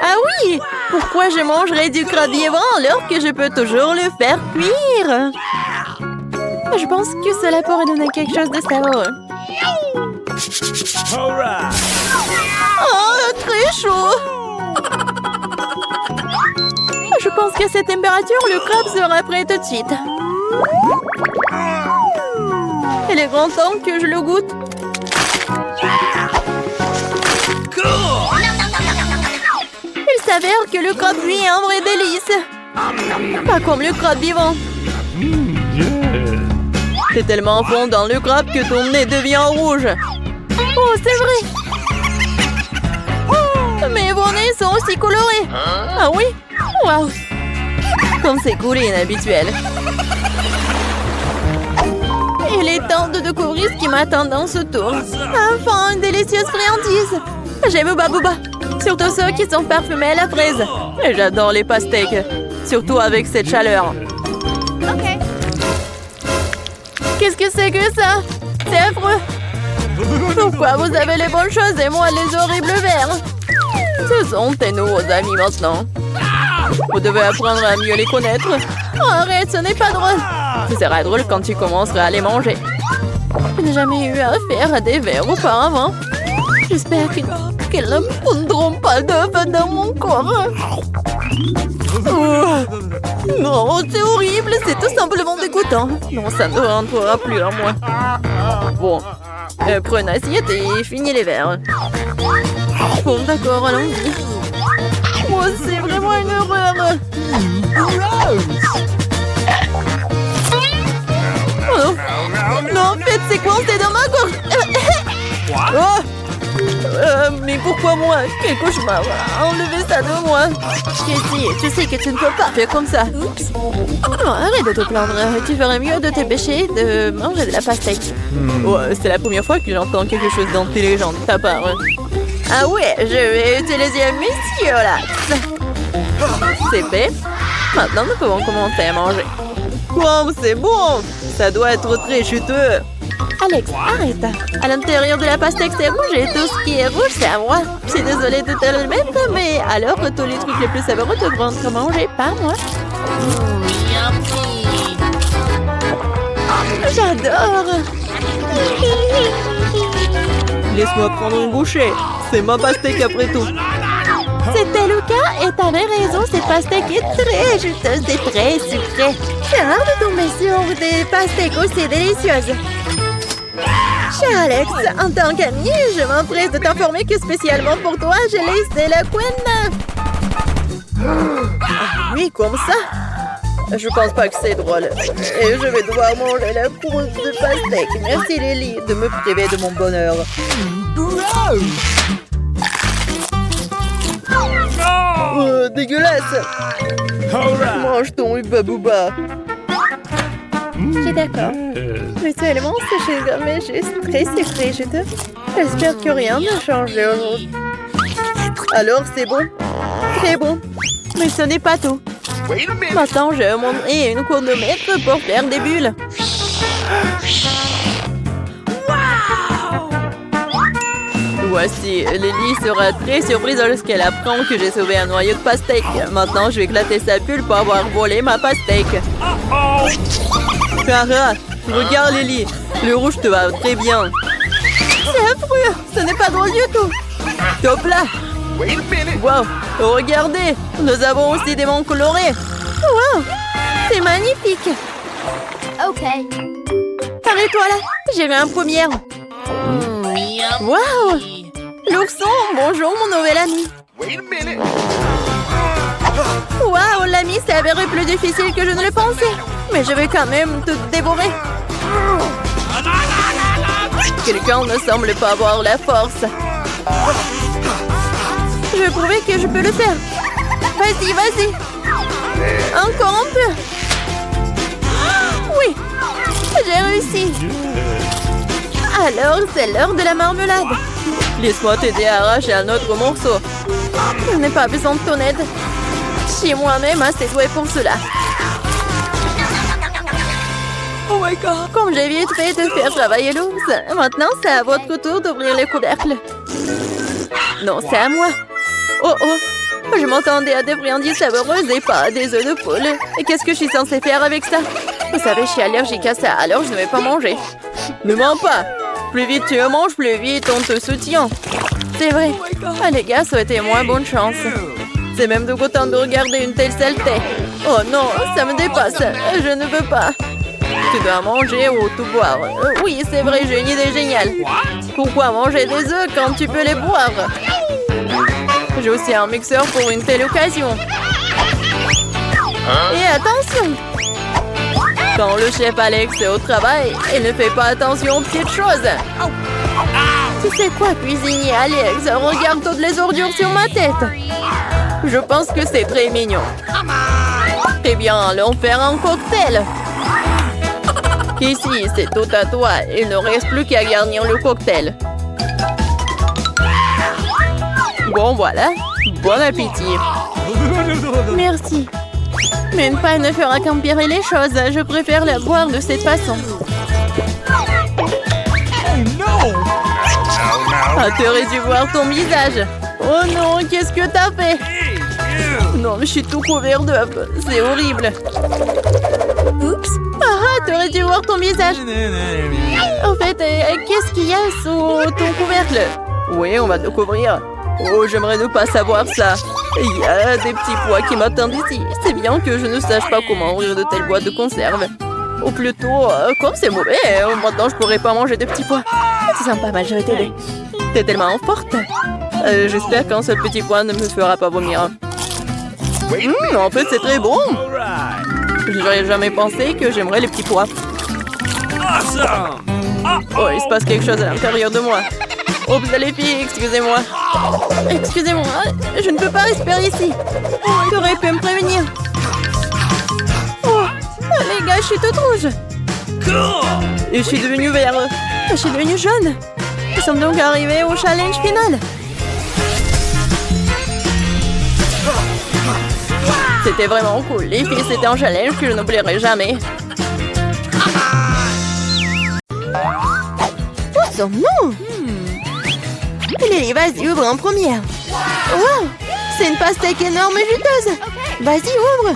Speaker 1: Ah oui! Pourquoi je mangerais du crabe vivant alors que je peux toujours le faire cuire? Je pense que cela pourrait donner quelque chose de savoureux. Oh, très chaud! Je pense qu'à cette température, le crabe sera prêt tout de suite. Il est grand temps que je le goûte. Il s'avère que le crabe cuit est un vrai délice. Pas comme le crabe vivant. T'es tellement fond dans le crabe que ton nez devient rouge. Oh, c'est vrai. Mais vos nez sont aussi colorés. Ah oui? Waouh! Comme c'est cool et inhabituel. Il est temps de découvrir ce qui m'attend dans ce tour. Enfin, une délicieuse friandise. J'aime Hubba Bubba. Surtout ceux qui sont parfumés à la fraise. Et j'adore les pastèques. Surtout avec cette chaleur.
Speaker 2: Okay.
Speaker 1: Qu'est-ce que c'est que ça? C'est affreux. Pourquoi vous avez les bonnes choses et moi les horribles verres? Ce sont tes nouveaux amis maintenant. Vous devez apprendre à mieux les connaître. Oh, arrête, ce n'est pas drôle. Ce sera drôle quand tu commenceras à les manger. Je n'ai jamais eu affaire à des vers auparavant. J'espère qu'ils ne prendront pas d'œuf dans mon corps. Oh. Non, c'est horrible, c'est tout simplement dégoûtant. Non, ça ne rentrera plus en moi. Bon, prenez une assiette et finis les verres. Bon, d'accord, allons-y. Oh, c'est vraiment une horreur. Oh. Non, faites séquencer dans ma gorge. Oh. Mais pourquoi moi? Quel cauchemar! Enlevez ça de moi! Casey, tu sais que tu ne peux pas faire comme ça! Oups! Non, arrête de te plaindre! Tu ferais mieux de t'empêcher de manger de la pastèque! Oh, c'est la première fois que j'entends quelque chose d'intelligent de ta part! Ah ouais, je vais utiliser un monsieur là! C'est fait! Maintenant, nous pouvons commencer à manger! Quoi? C'est bon! Ça doit être très juteux! Alex, arrête! À l'intérieur de la pastèque, c'est rouge et tout ce qui est rouge, c'est à moi. Je suis désolée de te le mettre, mais alors tous les trucs les plus savoureux devront être mangés par moi. J'adore! Laisse-moi prendre une bouchée. C'est ma pastèque après tout. C'était le cas et t'avais raison, cette pastèque est très juteuse et très sucrée. C'est rare de tomber sur des pastèques aussi délicieuses. Cher Alex, en tant qu'ami, je m'empresse de t'informer que spécialement pour toi, j'ai laissé la couenne. Ah oui, comme ça? Je pense pas que c'est drôle. Et je vais devoir manger la croûte de pastèque. Merci Lily de me priver de mon bonheur. Dégueulasse! Mange ton Hubba Bubba. Je suis d'accord. Visuellement, ce chewing-gum est juste très sucré, j'espère que rien n'a changé aujourd'hui. Alors, c'est bon. Très bon. Mais ce n'est pas tout. Maintenant, j'ai mon nez et une chronomètre pour faire des bulles. Voici, Lily sera très surprise lorsqu'elle apprend que j'ai sauvé un noyau de pastèque. Maintenant, je vais éclater sa bulle pour avoir volé ma pastèque. Clara, regarde Lily, le rouge te va très bien. C'est affreux, ce n'est pas drôle du tout. Top là. Wow, regardez, nous avons aussi des manches colorées. Wow, c'est magnifique.
Speaker 2: Ok.
Speaker 1: Arrête-toi là, j'ai vu un premier. Wow, l'ourson, bonjour mon nouvel ami. Wow, l'ami s'est avéré plus difficile que je ne le pensais. Mais je vais quand même te dévorer. Quelqu'un ne semble pas avoir la force. Je vais prouver que je peux le faire. Vas-y, vas-y. Encore un peu. Oui, j'ai réussi. Alors, c'est l'heure de la marmelade. Laisse-moi t'aider à arracher un autre morceau. Je n'ai pas besoin de ton aide. Je suis moi-même assez douée pour cela. Oh my god! Comme j'ai vite fait de faire travailler l'ours, maintenant c'est à votre tour d'ouvrir les couvercles. Non, c'est à moi. Oh oh! Je m'attendais à des friandises savoureuses et pas à des œufs de poule. Et qu'est-ce que je suis censée faire avec ça? Vous savez, je suis allergique à ça, alors je ne vais pas manger. Ne mens pas! Plus vite tu en manges, plus vite on te soutient. C'est vrai. Ah, les gars, souhaitez-moi bonne chance. C'est même dégoûtant de regarder une telle saleté. Oh non, ça me dépasse. Je ne veux pas. Tu dois manger ou tout boire. Oui, c'est vrai, j'ai une idée géniale. Pourquoi manger des œufs quand tu peux les boire? J'ai aussi un mixeur pour une telle occasion. Et attention! Quand le chef Alex est au travail, il ne fait pas attention aux petites choses. Tu sais quoi, cuisinier Alex? Regarde toutes les ordures sur ma tête. Je pense que c'est très mignon. Eh bien, allons faire un cocktail. Ici, c'est tout à toi. Il ne reste plus qu'à garnir le cocktail. Bon, voilà. Bon appétit. Merci. Mais une paille ne fera qu'empirer les choses. Je préfère la boire de cette façon. Ah, t'aurais dû voir ton visage. Oh non, qu'est-ce que t'as fait? Non, mais je suis tout couvert d'œufs. C'est horrible. Oups. Ah, t'aurais dû voir ton visage. En fait, qu'est-ce qu'il y a sous ton couvercle? Oui, on va te couvrir. Oh, j'aimerais ne pas savoir ça. Il y a des petits pois qui m'attendent ici. C'est bien que je ne sache pas comment ouvrir de telles boîtes de conserve. Ou plutôt, comme c'est mauvais, maintenant je pourrais pas manger de petits pois. Tu sens pas mal, je vais t'aider. T'es tellement forte. J'espère qu'un seul petit pois ne me fera pas vomir. En fait, c'est très bon. Je n'aurais jamais pensé que j'aimerais les petits pois. Oh, il se passe quelque chose à l'intérieur de moi. Oups, les filles, excusez-moi. Excusez-moi, je ne peux pas respirer ici. Tu aurais pu me prévenir. Oh, les gars, je suis toute rouge. Et je suis devenue vert. Je suis devenue jaune. Nous sommes donc arrivés au challenge final. C'était vraiment cool. Les filles, c'était un challenge que je n'oublierai jamais. Oh non! Lily, vas-y, ouvre en première. Wow! C'est une pastèque énorme et juteuse. Vas-y, ouvre.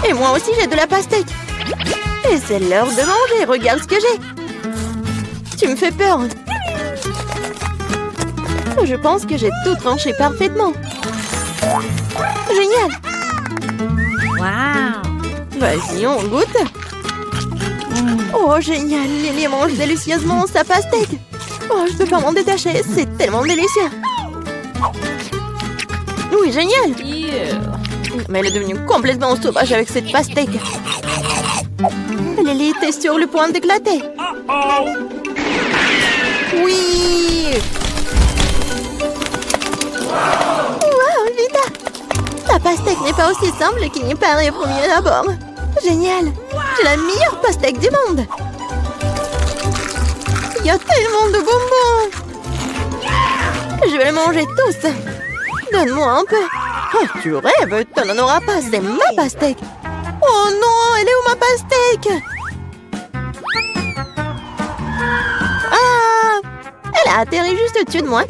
Speaker 1: Et moi aussi, j'ai de la pastèque. Et c'est l'heure de manger. Regarde ce que j'ai. Tu me fais peur. Je pense que j'ai tout tranché parfaitement. Génial.
Speaker 2: Wow.
Speaker 1: Vas-y, on goûte. Oh, génial. Lily mange délicieusement sa pastèque. Oh, je peux pas m'en détacher. C'est tellement délicieux. Oui, génial. Mais elle est devenue complètement sauvage avec cette pastèque. Lily était sur le point d'éclater. Oui. Wow, Vita. La pastèque n'est pas aussi simple qu'il n'y paraît au premier abord. Génial. J'ai la meilleure pastèque du monde. Il y a tellement de bonbons. Je vais les manger tous. Donne-moi un peu. Oh, tu rêves, tu n'en auras pas, c'est ma pastèque. Oh non, elle est où ma pastèque? Ah, elle a atterri juste au-dessus de moi.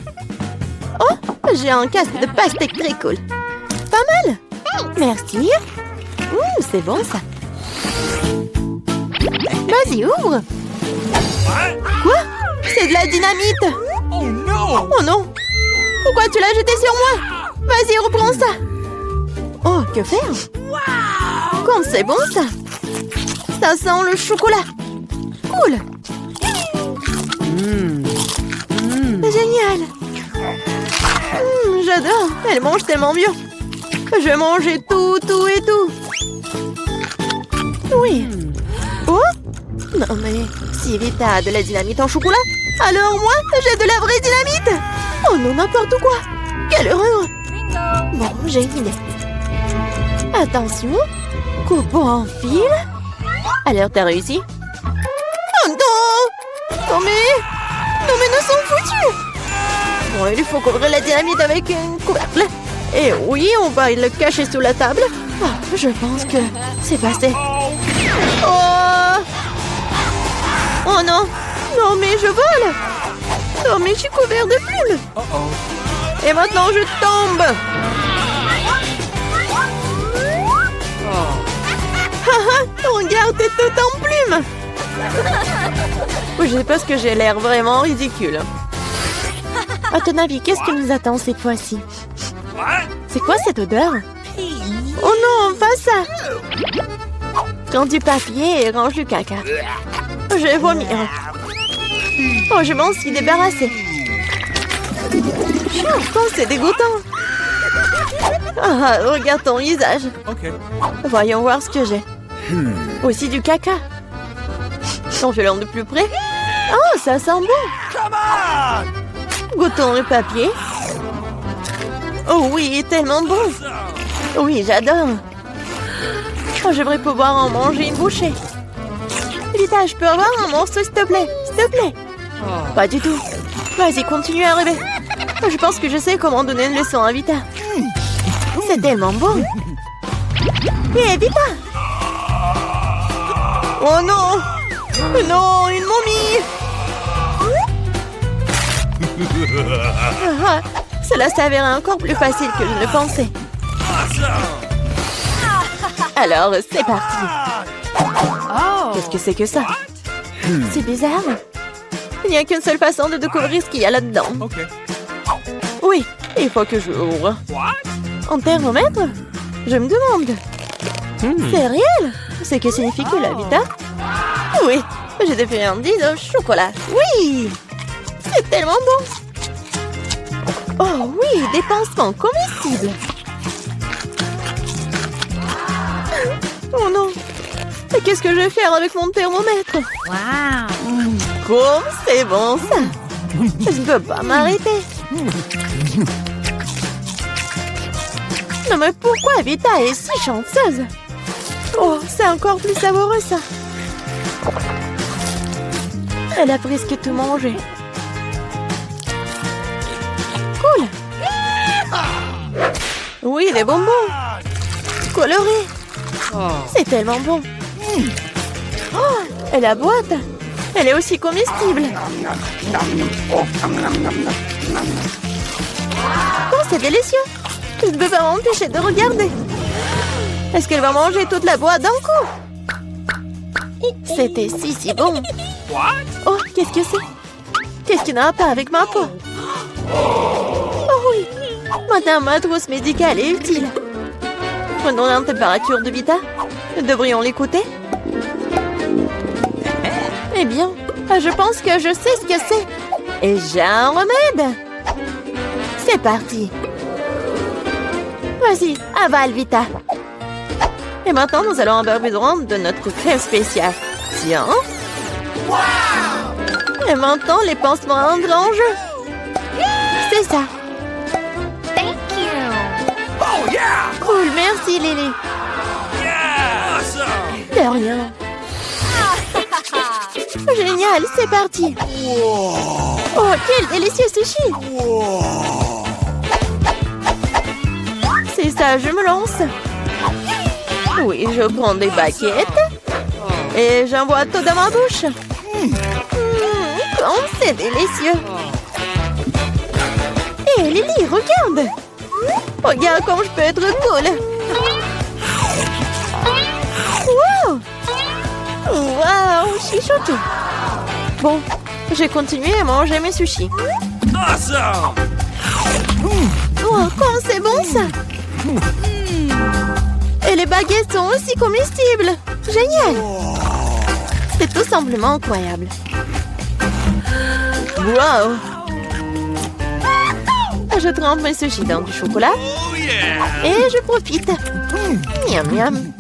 Speaker 1: Oh, j'ai un casque de pastèque très cool. Pas mal. Merci. C'est bon ça. Vas-y, ouvre. Quoi? C'est de la dynamite.
Speaker 3: Oh non!
Speaker 1: Oh non. Pourquoi tu l'as jeté sur moi? Vas-y, reprends ça. Oh, que faire? Comme c'est bon ça. Ça sent le chocolat. Cool. Génial. J'adore. Elle mange tellement bien. Je vais manger tout et tout. Oui. Oh? Non mais, si Vita a de la dynamite en chocolat, alors moi, j'ai de la vraie dynamite. Oh non, n'importe quoi. Quelle horreur. Bon, j'ai une idée. Attention. Coupe en fil. Alors, t'as réussi? Oh non. Non mais nous sommes foutus. Bon, il faut couvrir la dynamite avec un couvercle. Et oui, on va le cacher sous la table. Oh, je pense que c'est passé. Oh! Oh non! Non mais je vole! Oh mais je suis couvert de plumes! Et maintenant je tombe! Regarde, t'es tout en plumes! Je sais pas ce que j'ai l'air vraiment ridicule. À ton avis, qu'est-ce qui nous attend cette fois-ci? C'est quoi cette odeur? Oh non, pas ça! Prends du papier et range le caca. Je vais vomir. Oh, je m'en suis débarrassée. Oh, c'est dégoûtant. Ah, regarde ton visage.
Speaker 3: Ok.
Speaker 1: Voyons voir ce que j'ai. Aussi du caca. En violent de plus près. Oh, ça sent bon. Goûtons le papier. Oh oui, tellement bon. Oui, j'adore. Oh, j'aimerais pouvoir en manger une bouchée. Vita, je peux avoir un morceau, s'il te plaît? S'il te plaît. Pas du tout. Vas-y, continue à rêver. Je pense que je sais comment donner une leçon à Vita. C'est tellement bon. Hé, Vita! Oh non! Non, une momie! Ah, cela s'avérait encore plus facile que je ne pensais. Alors, c'est parti. Qu'est-ce que c'est que ça? C'est bizarre. Il n'y a qu'une seule façon de découvrir ce qu'il y a là-dedans.
Speaker 3: Okay.
Speaker 1: Oui, il faut que je ouvre.
Speaker 3: What?
Speaker 1: Un thermomètre? Je me demande. C'est réel? C'est que signifie que la Vita? Oui, j'ai des friandises au chocolat. Oui! C'est tellement bon! Oh oui, des pansements comestibles! Oh non! Et qu'est-ce que je vais faire avec mon thermomètre?
Speaker 2: Wow.
Speaker 1: Comme c'est bon ça! Je ne peux pas m'arrêter! Non mais pourquoi Vita est si chanceuse? Oh, c'est encore plus savoureux ça! Elle a presque tout mangé. Cool! Oui, des bonbons! Colorés! C'est tellement bon! Oh, et la boîte! Elle est aussi comestible! Oh, c'est délicieux! Je ne peux pas m'empêcher de regarder! Est-ce qu'elle va manger toute la boîte d'un coup? C'était si bon!
Speaker 3: What?
Speaker 1: Oh, qu'est-ce que c'est? Qu'est-ce qui n'a pas avec ma peau? Oh oui! Maintenant, ma trousse médicale est utile. Prenons la température de Vita. Devrions l'écouter? Eh bien, je pense que je sais ce que c'est. Et j'ai un remède. C'est parti. Vas-y, avale Vita. Et maintenant, nous allons avoir besoin de notre crème spéciale. Tiens. Et maintenant, les pansements entrent en jeu. C'est ça.
Speaker 2: Thank you.
Speaker 3: Oh yeah!
Speaker 1: Cool, merci Lily.
Speaker 3: Yeah! Awesome!
Speaker 1: De rien. Génial, c'est parti. Oh, quel délicieux sushi. C'est ça, je me lance. Oui, je prends des baguettes. Et j'envoie tout dans ma bouche. Comme c'est délicieux. Hé, Lily, regarde. Regarde comme je peux être cool. Wow. Wow, chichotou. Bon, j'ai continué à manger mes sushis.
Speaker 3: Awesome!
Speaker 1: Oh, comme c'est bon ça. Et les baguettes sont aussi comestibles. Génial. C'est tout simplement incroyable. Wow. Je trempe mes sushis dans du chocolat.
Speaker 3: Oh yeah!
Speaker 1: Et je profite. Miam miam.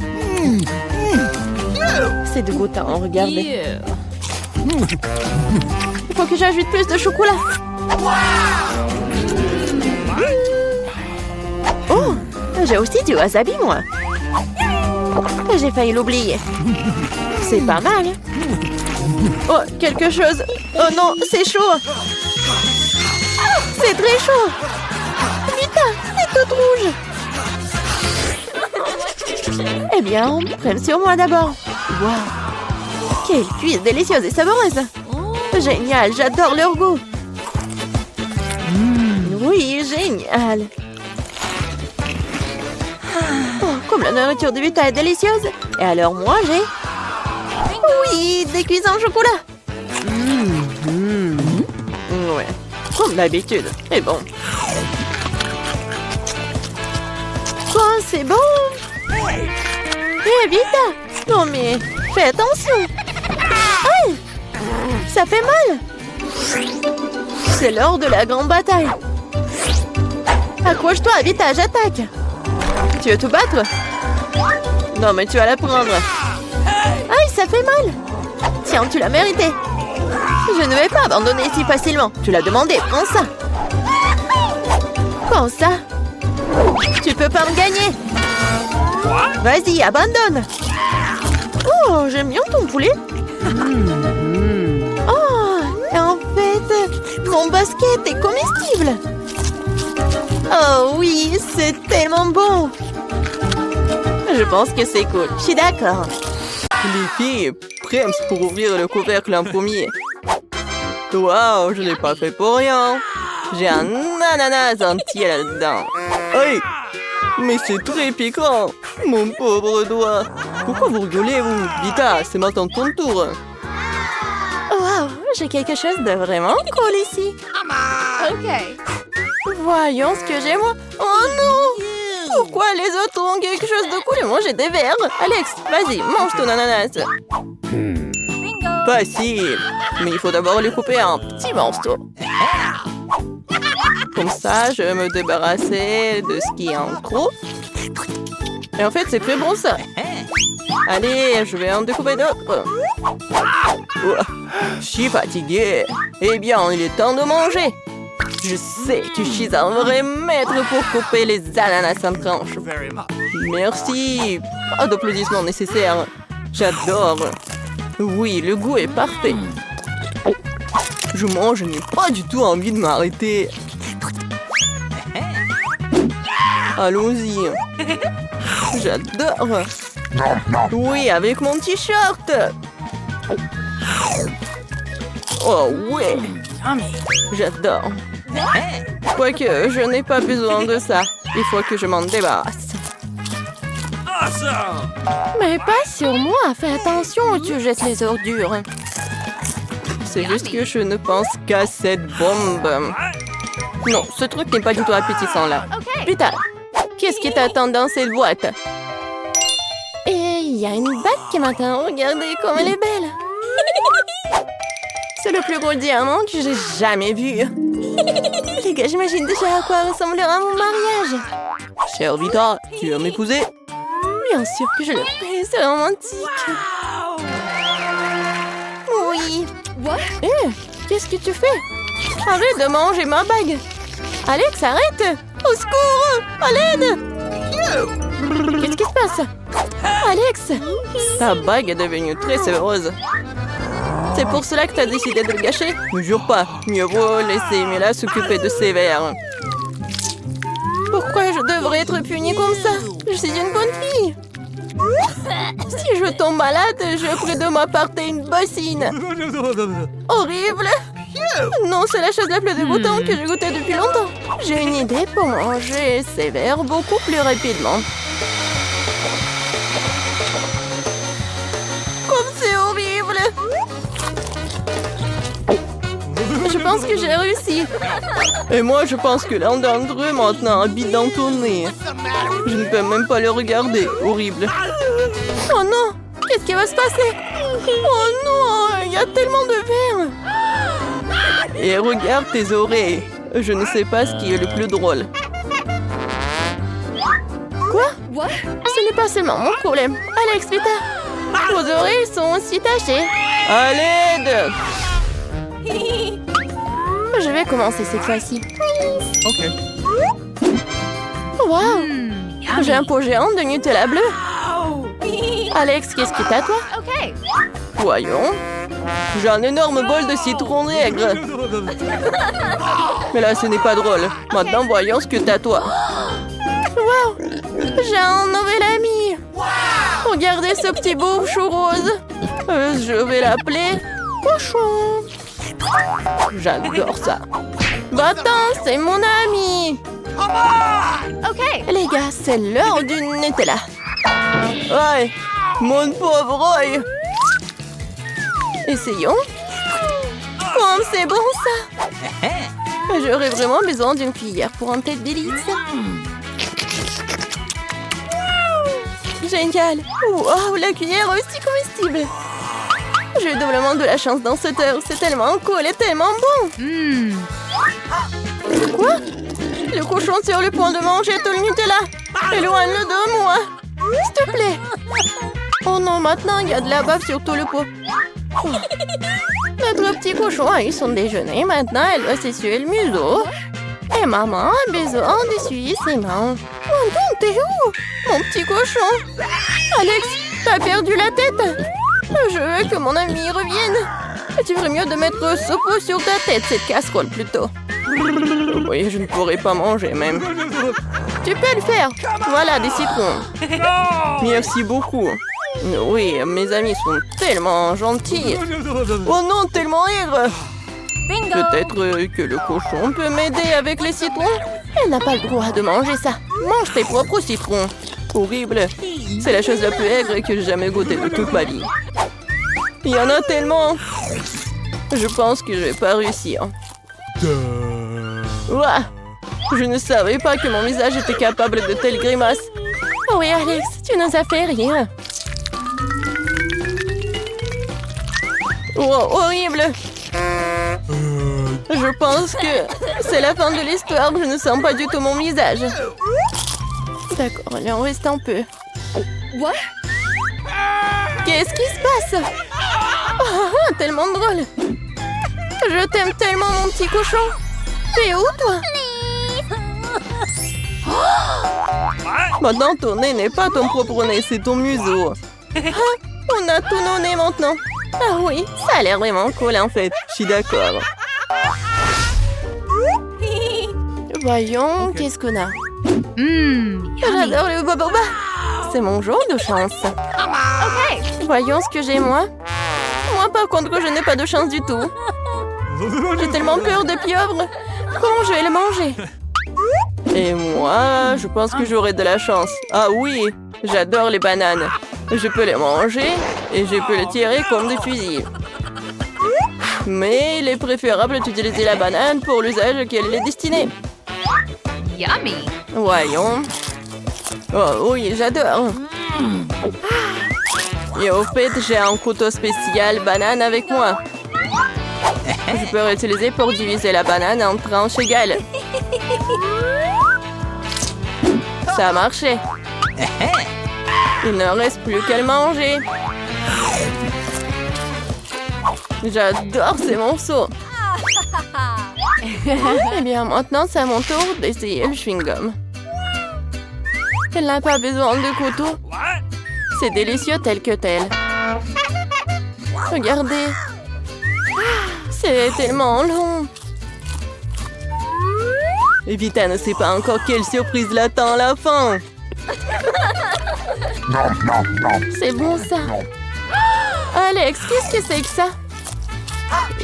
Speaker 1: C'est dégoûtant, regardez. Il faut que j'ajoute plus de chocolat. Oh, j'ai aussi du wasabi, moi. J'ai failli l'oublier. C'est pas mal. Oh, quelque chose. Oh non, c'est chaud. C'est très chaud. Putain, c'est toute rouge. Eh bien, prenne sur moi d'abord. Wow. Quelle cuisse délicieuse et savoureuse. Génial, j'adore leur goût. Oui, génial. Oh, comme la nourriture de Vita est délicieuse. Et alors moi, j'ai... Oui, des cuissons en chocolat. Ouais, comme d'habitude. Et bon. Oh, c'est bon. Eh, Vita. Non mais, fais attention. Aïe. Ça fait mal. C'est l'heure de la grande bataille. Accroche-toi, Vita, j'attaque. Tu veux tout battre? Non, mais tu vas la prendre. Aïe, ça fait mal. Tiens, tu l'as mérité. Je ne vais pas abandonner si facilement. Tu l'as demandé, prends ça. Prends ça. Tu peux pas me gagner. Vas-y, abandonne. Oh, j'aime bien ton poulet. Oh, en fait, mon basket est comestible. Oh oui, c'est tellement bon. Je pense que c'est cool. Je suis d'accord. Les filles, prêtes pour ouvrir le couvercle en premier. Waouh, je l'ai pas fait pour rien. J'ai un ananas entier là-dedans. Aïe, mais c'est très piquant. Mon pauvre doigt. Pourquoi vous rigolez, vous? Vita, c'est maintenant ton tour. Waouh, j'ai quelque chose de vraiment cool ici.
Speaker 2: Ok.
Speaker 1: Voyons ce que j'ai moi. Oh non! Pourquoi les autres ont quelque chose de cool et moi j'ai des verres? Alex, vas-y, mange ton ananas.
Speaker 2: Bingo.
Speaker 1: Facile. Mais il faut d'abord le couper en petits morceaux. Comme ça, je vais me débarrasser de ce qui est en trop. Et en fait, c'est très bon ça. Allez, je vais en découper d'autres. Ouah, je suis fatiguée. Eh bien, il est temps de manger. Je sais que je suis un vrai maître pour couper les ananas en tranches.
Speaker 3: Very much.
Speaker 1: Merci. Pas d'applaudissements nécessaires. J'adore. Oui, le goût est parfait. Je mange, je n'ai pas du tout envie de m'arrêter. Allons-y. J'adore. Oui, avec mon t-shirt. Oh ouais. J'adore. Quoique, je n'ai pas besoin de ça. Il faut que je m'en débarrasse.
Speaker 3: Awesome!
Speaker 1: Mais pas sur moi. Fais attention où tu jettes les ordures. C'est juste que je ne pense qu'à cette bombe. Non, ce truc n'est pas du tout appétissant là.
Speaker 2: Ok.
Speaker 1: Plus tard, qu'est-ce qui t'attend dans cette boîte? Et il y a une bague qui m'attend. Regardez comme elle est belle. C'est le plus gros diamant que j'ai jamais vu. Les gars, j'imagine déjà à quoi ressemblera mon mariage. Chère Vita, tu veux m'épouser? Bien sûr que je le ferai, c'est romantique. Oui.
Speaker 2: What?
Speaker 1: Qu'est-ce que tu fais? Arrête de manger ma bague. Alex, arrête. Au secours. À l'aide. Qu'est-ce qui se passe? Alex, ta bague est devenue très sévère. C'est pour cela que tu as décidé de le gâcher? Ne jure pas. Mieux vaut laisser Mila s'occuper de ses verres. Pourquoi je devrais être punie comme ça? Je suis une bonne fille. Si je tombe malade, je prie de m'apporter une bossine. Horrible. Non, c'est la chose la plus dégoûtante que j'ai goûtée depuis longtemps. J'ai une idée pour manger ces verres beaucoup plus rapidement. Comme c'est horrible. Je pense que j'ai réussi. Et moi, je pense que l'un d'entre eux maintenant habite dans ton nez. Je ne peux même pas le regarder. Horrible. Oh non! Qu'est-ce qui va se passer? Oh non! Il y a tellement de verres! Et regarde tes oreilles. Je ne sais pas ce qui est le plus drôle. Quoi?
Speaker 2: What?
Speaker 1: Ce n'est pas seulement mon problème. Alex, vite! Vos oreilles sont aussi tachées. À l'aide! Je vais commencer cette fois-ci.
Speaker 3: Ok.
Speaker 1: Wow! J'ai un pot géant de Nutella bleu. Alex, qu'est-ce que t'as, toi?
Speaker 2: Ok.
Speaker 1: Voyons. J'ai un énorme bol de citron aigre. Mais là, ce n'est pas drôle. Maintenant, voyons ce que t'as, toi. Wow! J'ai un nouvel ami. Regardez ce petit bourgeon rose. Je vais l'appeler Cochon. J'adore ça. Va-t'en, c'est mon ami.
Speaker 2: Ok.
Speaker 1: Les gars, c'est l'heure du Nutella. Ouais, mon pauvre œil. Essayons. Comme c'est bon ça. J'aurais vraiment besoin d'une cuillère pour un tête délice. Génial. Wow, la cuillère aussi comestible. J'ai eu doublement de la chance dans cette heure. C'est tellement cool et tellement bon. Quoi? Le cochon sur le point de manger tout le Nutella. Éloigne-le de moi. S'il te plaît. Oh non, maintenant il y a de la bave sur tout le pot. Oh. Notre petit cochon a eu son déjeuner. Maintenant, elle doit s'essuyer le museau. Et maman a besoin d'essuyer ses mains. Oh non, t'es où? Mon petit cochon. Alex, t'as perdu la tête? Je veux que mon ami revienne. Tu ferais mieux de mettre ce pot sur ta tête, cette casserole plutôt. Oui, je ne pourrais pas manger même. Tu peux le faire. Voilà, des citrons.
Speaker 3: No!
Speaker 1: Merci beaucoup. Oui, mes amis sont tellement gentils. Oh non, tellement aigres.
Speaker 2: Bingo.
Speaker 1: Peut-être que le cochon peut m'aider avec les citrons. Elle n'a pas le droit de manger ça. Mange tes propres citrons. Horrible. C'est la chose la plus aigre que j'ai jamais goûtée de toute ma vie. Il y en a tellement. Je pense que je vais pas réussir. Ouah. Je ne savais pas que mon visage était capable de telles grimaces. Oh oui, Alex, tu nous as fait rire. Oh, horrible. Je pense que c'est la fin de l'histoire. Je ne sens pas du tout mon visage. D'accord, allez, on reste un peu.
Speaker 2: What?
Speaker 1: Qu'est-ce qui se passe? Oh, tellement drôle. Je t'aime tellement, mon petit cochon. T'es où, toi? Maintenant, ton nez n'est pas ton propre nez, c'est ton museau. Ah, on a tous nos nez maintenant. Ah oui, ça a l'air vraiment cool en fait. Je suis d'accord. Voyons, qu'est-ce qu'on a? J'adore le boboba. C'est mon jour de chance.
Speaker 2: Okay.
Speaker 1: Voyons ce que j'ai moi. Moi par contre, je n'ai pas de chance du tout. J'ai tellement peur de pieuvre. Comment je vais le manger? Et moi, je pense que j'aurai de la chance. Ah oui, j'adore les bananes. Je peux les manger et je peux les tirer comme des fusils. Mais il est préférable d'utiliser la banane pour l'usage auquel elle est destinée.
Speaker 2: Yummy.
Speaker 1: Voyons. Oh oui, j'adore. Et au fait, j'ai un couteau spécial banane avec moi. Je peux l'utiliser pour diviser la banane en tranches égales. Ça a marché. Il ne reste plus qu'à le manger. J'adore ces morceaux. Eh bien, maintenant, c'est à mon tour d'essayer le chewing-gum. Elle n'a pas besoin de couteau.
Speaker 3: What?
Speaker 1: C'est délicieux tel que tel. Regardez. C'est tellement long. Evita ne sait pas encore quelle surprise l'attend à la fin. C'est bon ça. Alex, qu'est-ce que c'est que ça?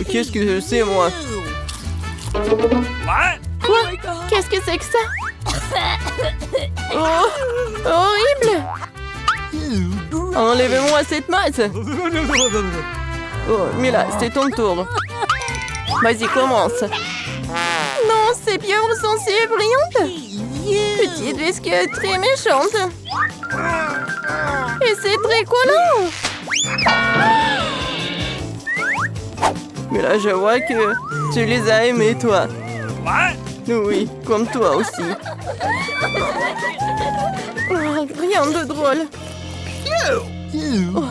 Speaker 1: Qu'est-ce que je sais moi?
Speaker 3: What?
Speaker 1: Quoi? Qu'est-ce que c'est que ça? Oh, horrible! Enlevez-moi cette masse! Oh, Mila, c'est ton tour. Vas-y, commence. Non, ces pieuvres sont si brillantes. Petite biscuit très méchante. Et c'est très collant. Mais là, je vois que tu les as aimés, toi.
Speaker 3: What?
Speaker 1: Oui, comme toi aussi. Oh, rien de drôle. Oh,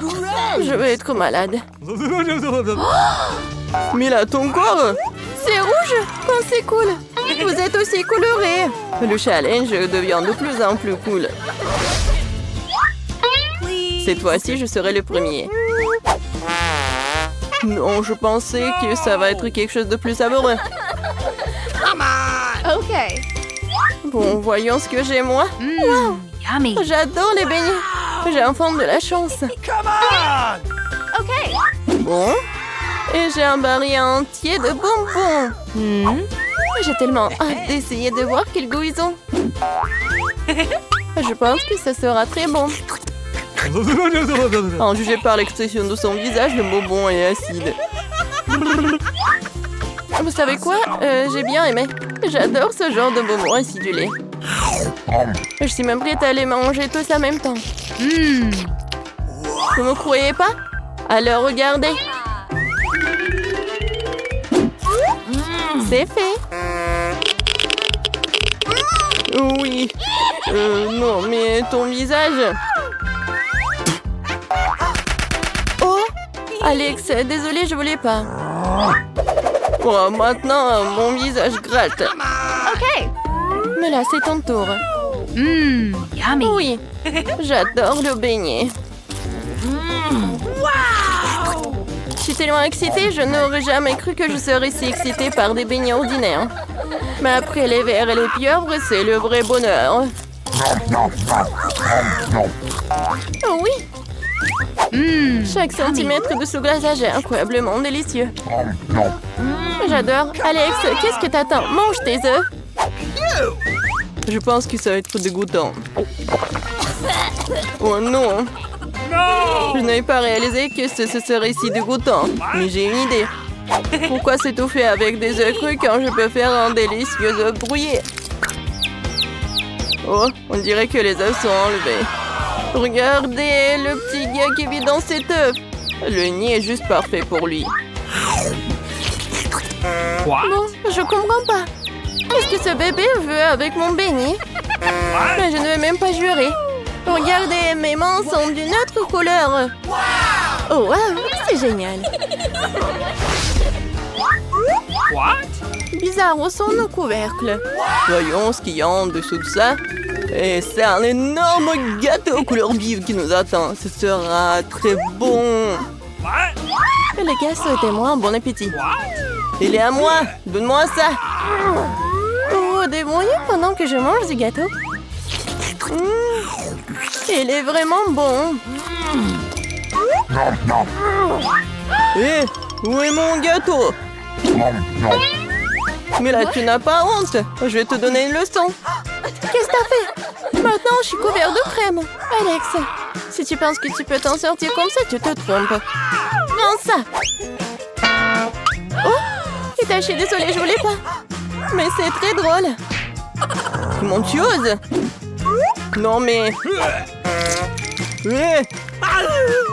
Speaker 1: je vais être malade. Mila, ton corps, c'est rouge quand c'est cool. Vous êtes aussi coloré. Le challenge devient de plus en plus cool. Cette fois-ci, je serai le premier. Non, je pensais que ça va être quelque chose de plus savoureux.
Speaker 2: Okay.
Speaker 1: Bon, voyons ce que j'ai moi. Wow,
Speaker 2: Yummy.
Speaker 1: j'adore les beignets. J'ai enfin de la chance.
Speaker 3: Come on!
Speaker 2: Okay.
Speaker 1: Bon. Et j'ai un baril entier de bonbons. J'ai tellement hâte d'essayer de voir quel goût ils ont. Je pense que ça sera très bon. En juger par l'expression de son visage, le bonbon est acide. Vous savez quoi? J'ai bien aimé. J'adore ce genre de bonbons acidulés. Je suis même prête à les manger tous en même temps. Vous me croyez pas? Alors regardez. C'est fait. Oui. Non, mais ton visage... Oh, Alex, désolé, je voulais pas. Oh, maintenant, mon visage gratte.
Speaker 2: Okay.
Speaker 1: Mais là, c'est ton tour.
Speaker 2: Yummy.
Speaker 1: Oui, j'adore le beignet. suis tellement excitée, je n'aurais jamais cru que je serais si excitée par des beignets ordinaires. Mais après les verres et les pieuvres, c'est le vrai bonheur. Oh oui! Chaque centimètre de ce glaçage est incroyablement délicieux. J'adore. Alex, qu'est-ce que t'attends? Mange tes œufs. Je pense que ça va être dégoûtant. Oh non!
Speaker 3: No!
Speaker 1: Je n'avais pas réalisé que ce serait si dégoûtant. Mais j'ai une idée. Pourquoi s'étouffer avec des œufs crus quand je peux faire un délicieux œuf brouillé? Oh, on dirait que les œufs sont enlevés. Regardez le petit gars qui vit dans cet œuf. Le nid est juste parfait pour lui.
Speaker 3: What?
Speaker 1: Bon, je comprends pas. Qu'est-ce que ce bébé veut avec mon beignet? Mais je ne vais même pas jurer. Regardez, mes mains sont d'une autre couleur. Oh, wow, c'est génial.
Speaker 3: What?
Speaker 1: Bizarre, où sont nos couvercles? Voyons ce qu'il y a en dessous de ça. Et c'est un énorme gâteau couleur vive qui nous attend. Ce sera très bon.
Speaker 3: What?
Speaker 1: Les gars, souhaitez-moi un bon appétit.
Speaker 3: What?
Speaker 1: Il est à moi. Donne-moi ça. Oh, des brouillés pendant que je mange du gâteau. Il est vraiment bon. Hé, où est mon gâteau? Mais là, tu n'as pas honte. Je vais te donner une leçon. Qu'est-ce que t'as fait? Maintenant, je suis couvert de crème. Alex, si tu penses que tu peux t'en sortir comme ça, tu te trompes. Prends ça. Oh, il t'a chié, désolé, je voulais pas. Mais c'est très drôle. Comment tu oses? Non, mais... Hé,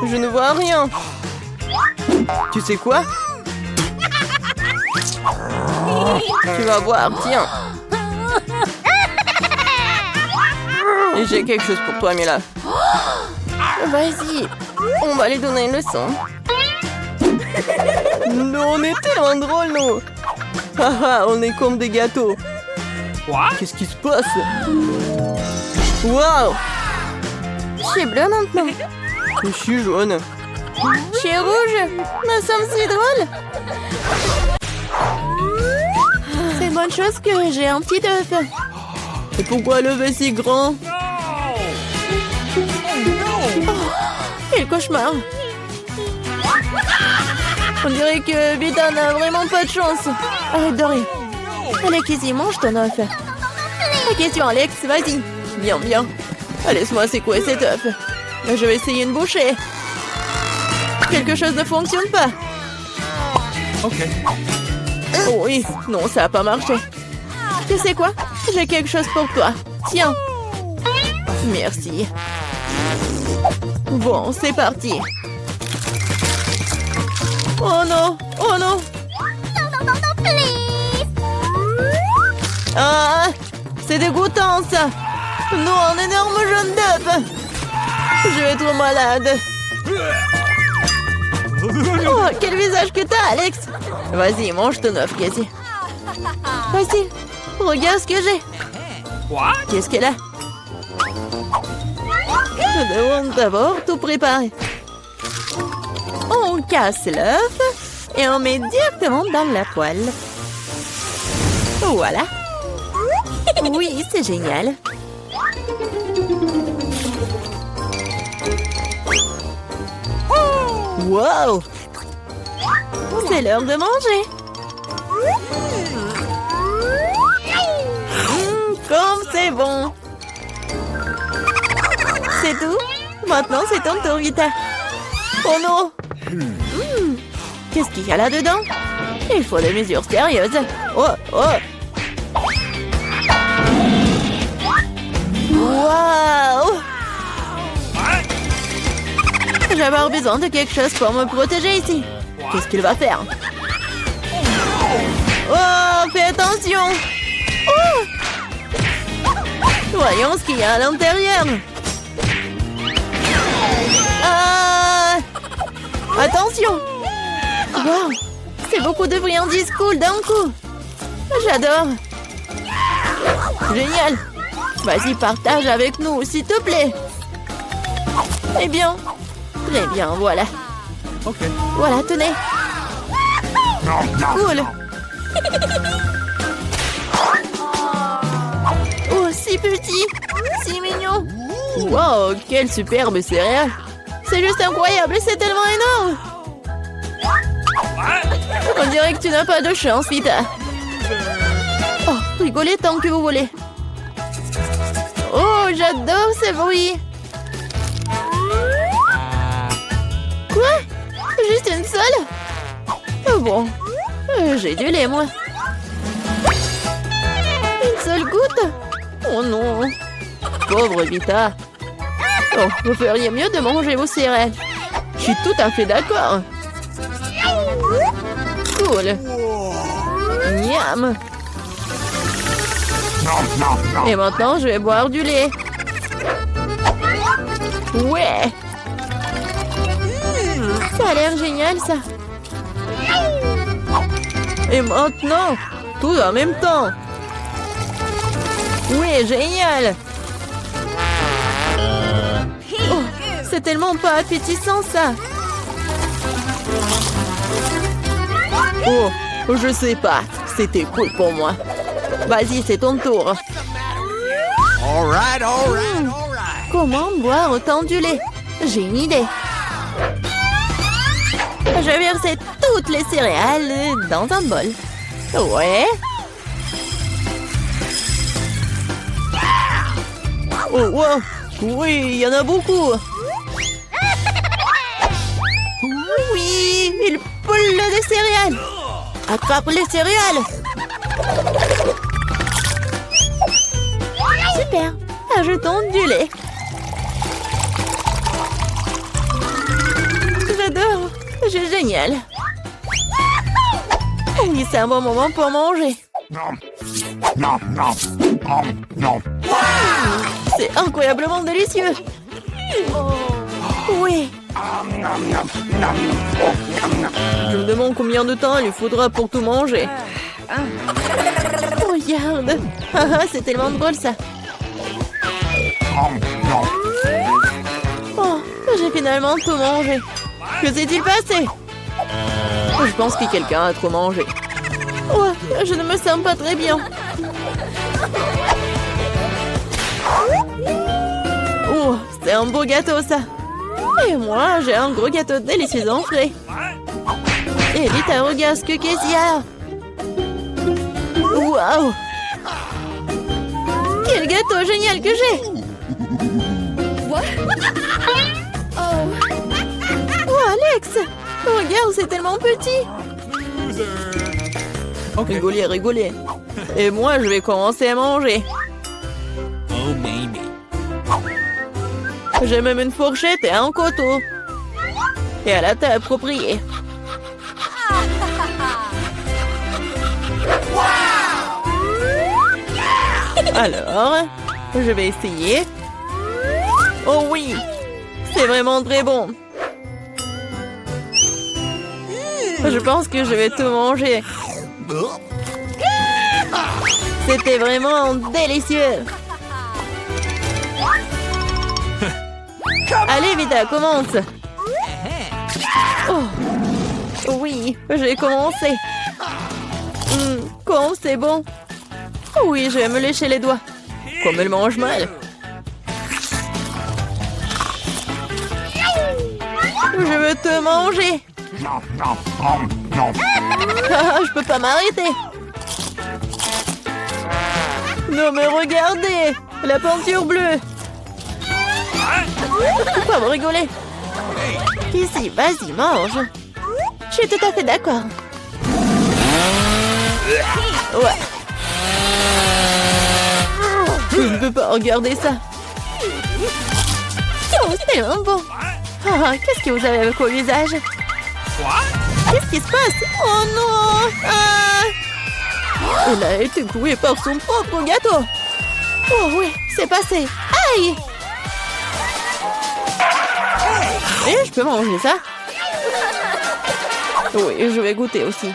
Speaker 1: je ne vois rien. Tu sais quoi? Tu vas voir, tiens. Et j'ai quelque chose pour toi, Mila. Vas-y, on va lui donner une leçon. Non, on est tellement drôles, nous. Haha, on est comme des gâteaux.
Speaker 3: What?
Speaker 1: Qu'est-ce qui se passe? Waouh! Je suis bleu maintenant. Je suis jaune. Je suis rouge. Nous sommes si drôles. C'est une bonne chose que j'ai un petit œuf. Et pourquoi le œuf est si grand?
Speaker 3: No!
Speaker 1: Quel cauchemar! On dirait que Vita n'a vraiment pas de chance. Arrête de rire. Alex, ici, mange ton œuf. La question, Alex, vas-y. Bien, bien. Laisse-moi secouer cet œuf. Je vais essayer une bouchée. Quelque chose ne fonctionne pas.
Speaker 3: Ok.
Speaker 1: Oh oui, non, ça n'a pas marché. Tu sais quoi? J'ai quelque chose pour toi. Tiens. Merci. Bon, c'est parti. Oh non! Oh non! Ah! C'est dégoûtant, ça! Non, un énorme jaune d'œuf! Je vais être malade. Oh, quel visage que t'as, Alex! Vas-y, mange ton œuf, Casey. Vas-y, regarde ce que j'ai.
Speaker 3: What?
Speaker 1: Qu'est-ce qu'elle a? Je demande d'abord tout préparer. On casse l'œuf et on met directement dans la poêle. Voilà. Oui, c'est génial. Wow! C'est l'heure de manger. Comme c'est bon. C'est tout? Maintenant, c'est ton tour, Vita. Oh non! Qu'est-ce qu'il y a là-dedans? Il faut des mesures sérieuses. Oh, oh! Waouh! Je vais avoir besoin de quelque chose pour me protéger ici. Qu'est-ce qu'il va faire? Oh, fais attention! Oh! Voyons ce qu'il y a à l'intérieur. Ah! Attention! Wow! C'est beaucoup de friandises cool d'un coup. J'adore. Génial. Vas-y, partage avec nous, s'il te plaît. Eh bien, très bien, voilà.
Speaker 3: Ok.
Speaker 1: Voilà, tenez. Cool. Oh, si petit. Si mignon. Wow, quelle superbe céréale. C'est juste incroyable, c'est tellement énorme.
Speaker 3: What?
Speaker 1: On dirait que tu n'as pas de chance, Vita. Oh, rigolez tant que vous voulez. Oh, j'adore ce bruit. Quoi? Juste une seule? Oh bon, j'ai du lait, moi. Une seule goutte? Oh non. Pauvre Vita. Oh, vous feriez mieux de manger vos céréales. Je suis tout à fait d'accord. Cool. Miam. Et maintenant, je vais boire du lait. Ouais. Ça a l'air génial, ça. Et maintenant, tout en même temps. Ouais, génial. Oh, c'est tellement pas appétissant, ça. Oh, je sais pas. C'était cool pour moi. Vas-y, c'est ton tour.
Speaker 3: All right.
Speaker 1: Comment boire autant du lait? J'ai une idée. Je vais verser toutes les céréales dans un bol. Ouais. Oh, wow. Oui, il y en a beaucoup. Oui, il poule des céréales. Attrape les céréales. Super. Ajoutons du lait. J'adore. C'est génial. Oui, c'est un bon moment pour manger. C'est incroyablement délicieux. Oui. Je me demande combien de temps il lui faudra pour tout manger. Regarde. C'est tellement drôle, ça. Oh, j'ai finalement tout mangé. Que s'est-il passé? Je pense que quelqu'un a trop mangé. Oh, je ne me sens pas très bien. Oh, c'est un beau gâteau, ça. Et moi, j'ai un gros gâteau délicieux en frais. Et vite, regarde ce que qu'est-ce qu'il y a. Waouh! Quel gâteau génial que j'ai! Oh, Alex! Regarde, c'est tellement petit!
Speaker 3: Ok.
Speaker 1: Rigolez, rigolez. Et moi, je vais commencer à manger.
Speaker 3: Oh, maybe.
Speaker 1: J'ai même une fourchette et un couteau. Et à la taille appropriée. Alors, je vais essayer. Oh oui! C'est vraiment très bon. Je pense que je vais tout manger. C'était vraiment délicieux. Allez, Vita, commence. Oh. Oui, j'ai commencé. Comme c'est bon. Oui, je vais me lécher les doigts. Comme elle mange mal. Je veux te manger. Ah, je peux pas m'arrêter. Non mais regardez, la peinture bleue. Pourquoi vous rigolez? Ici, vas-y, mange. Je suis tout à fait d'accord. Ouais. Je ne peux pas regarder ça. Oh, c'est tellement bon. Ah, qu'est-ce que vous avez avec vos visages?
Speaker 3: What?
Speaker 1: Qu'est-ce qui se passe? Oh non! Elle a été clouée par son propre gâteau. Oh oui, c'est passé. Aïe! Et je peux manger ça? Oui, je vais goûter aussi.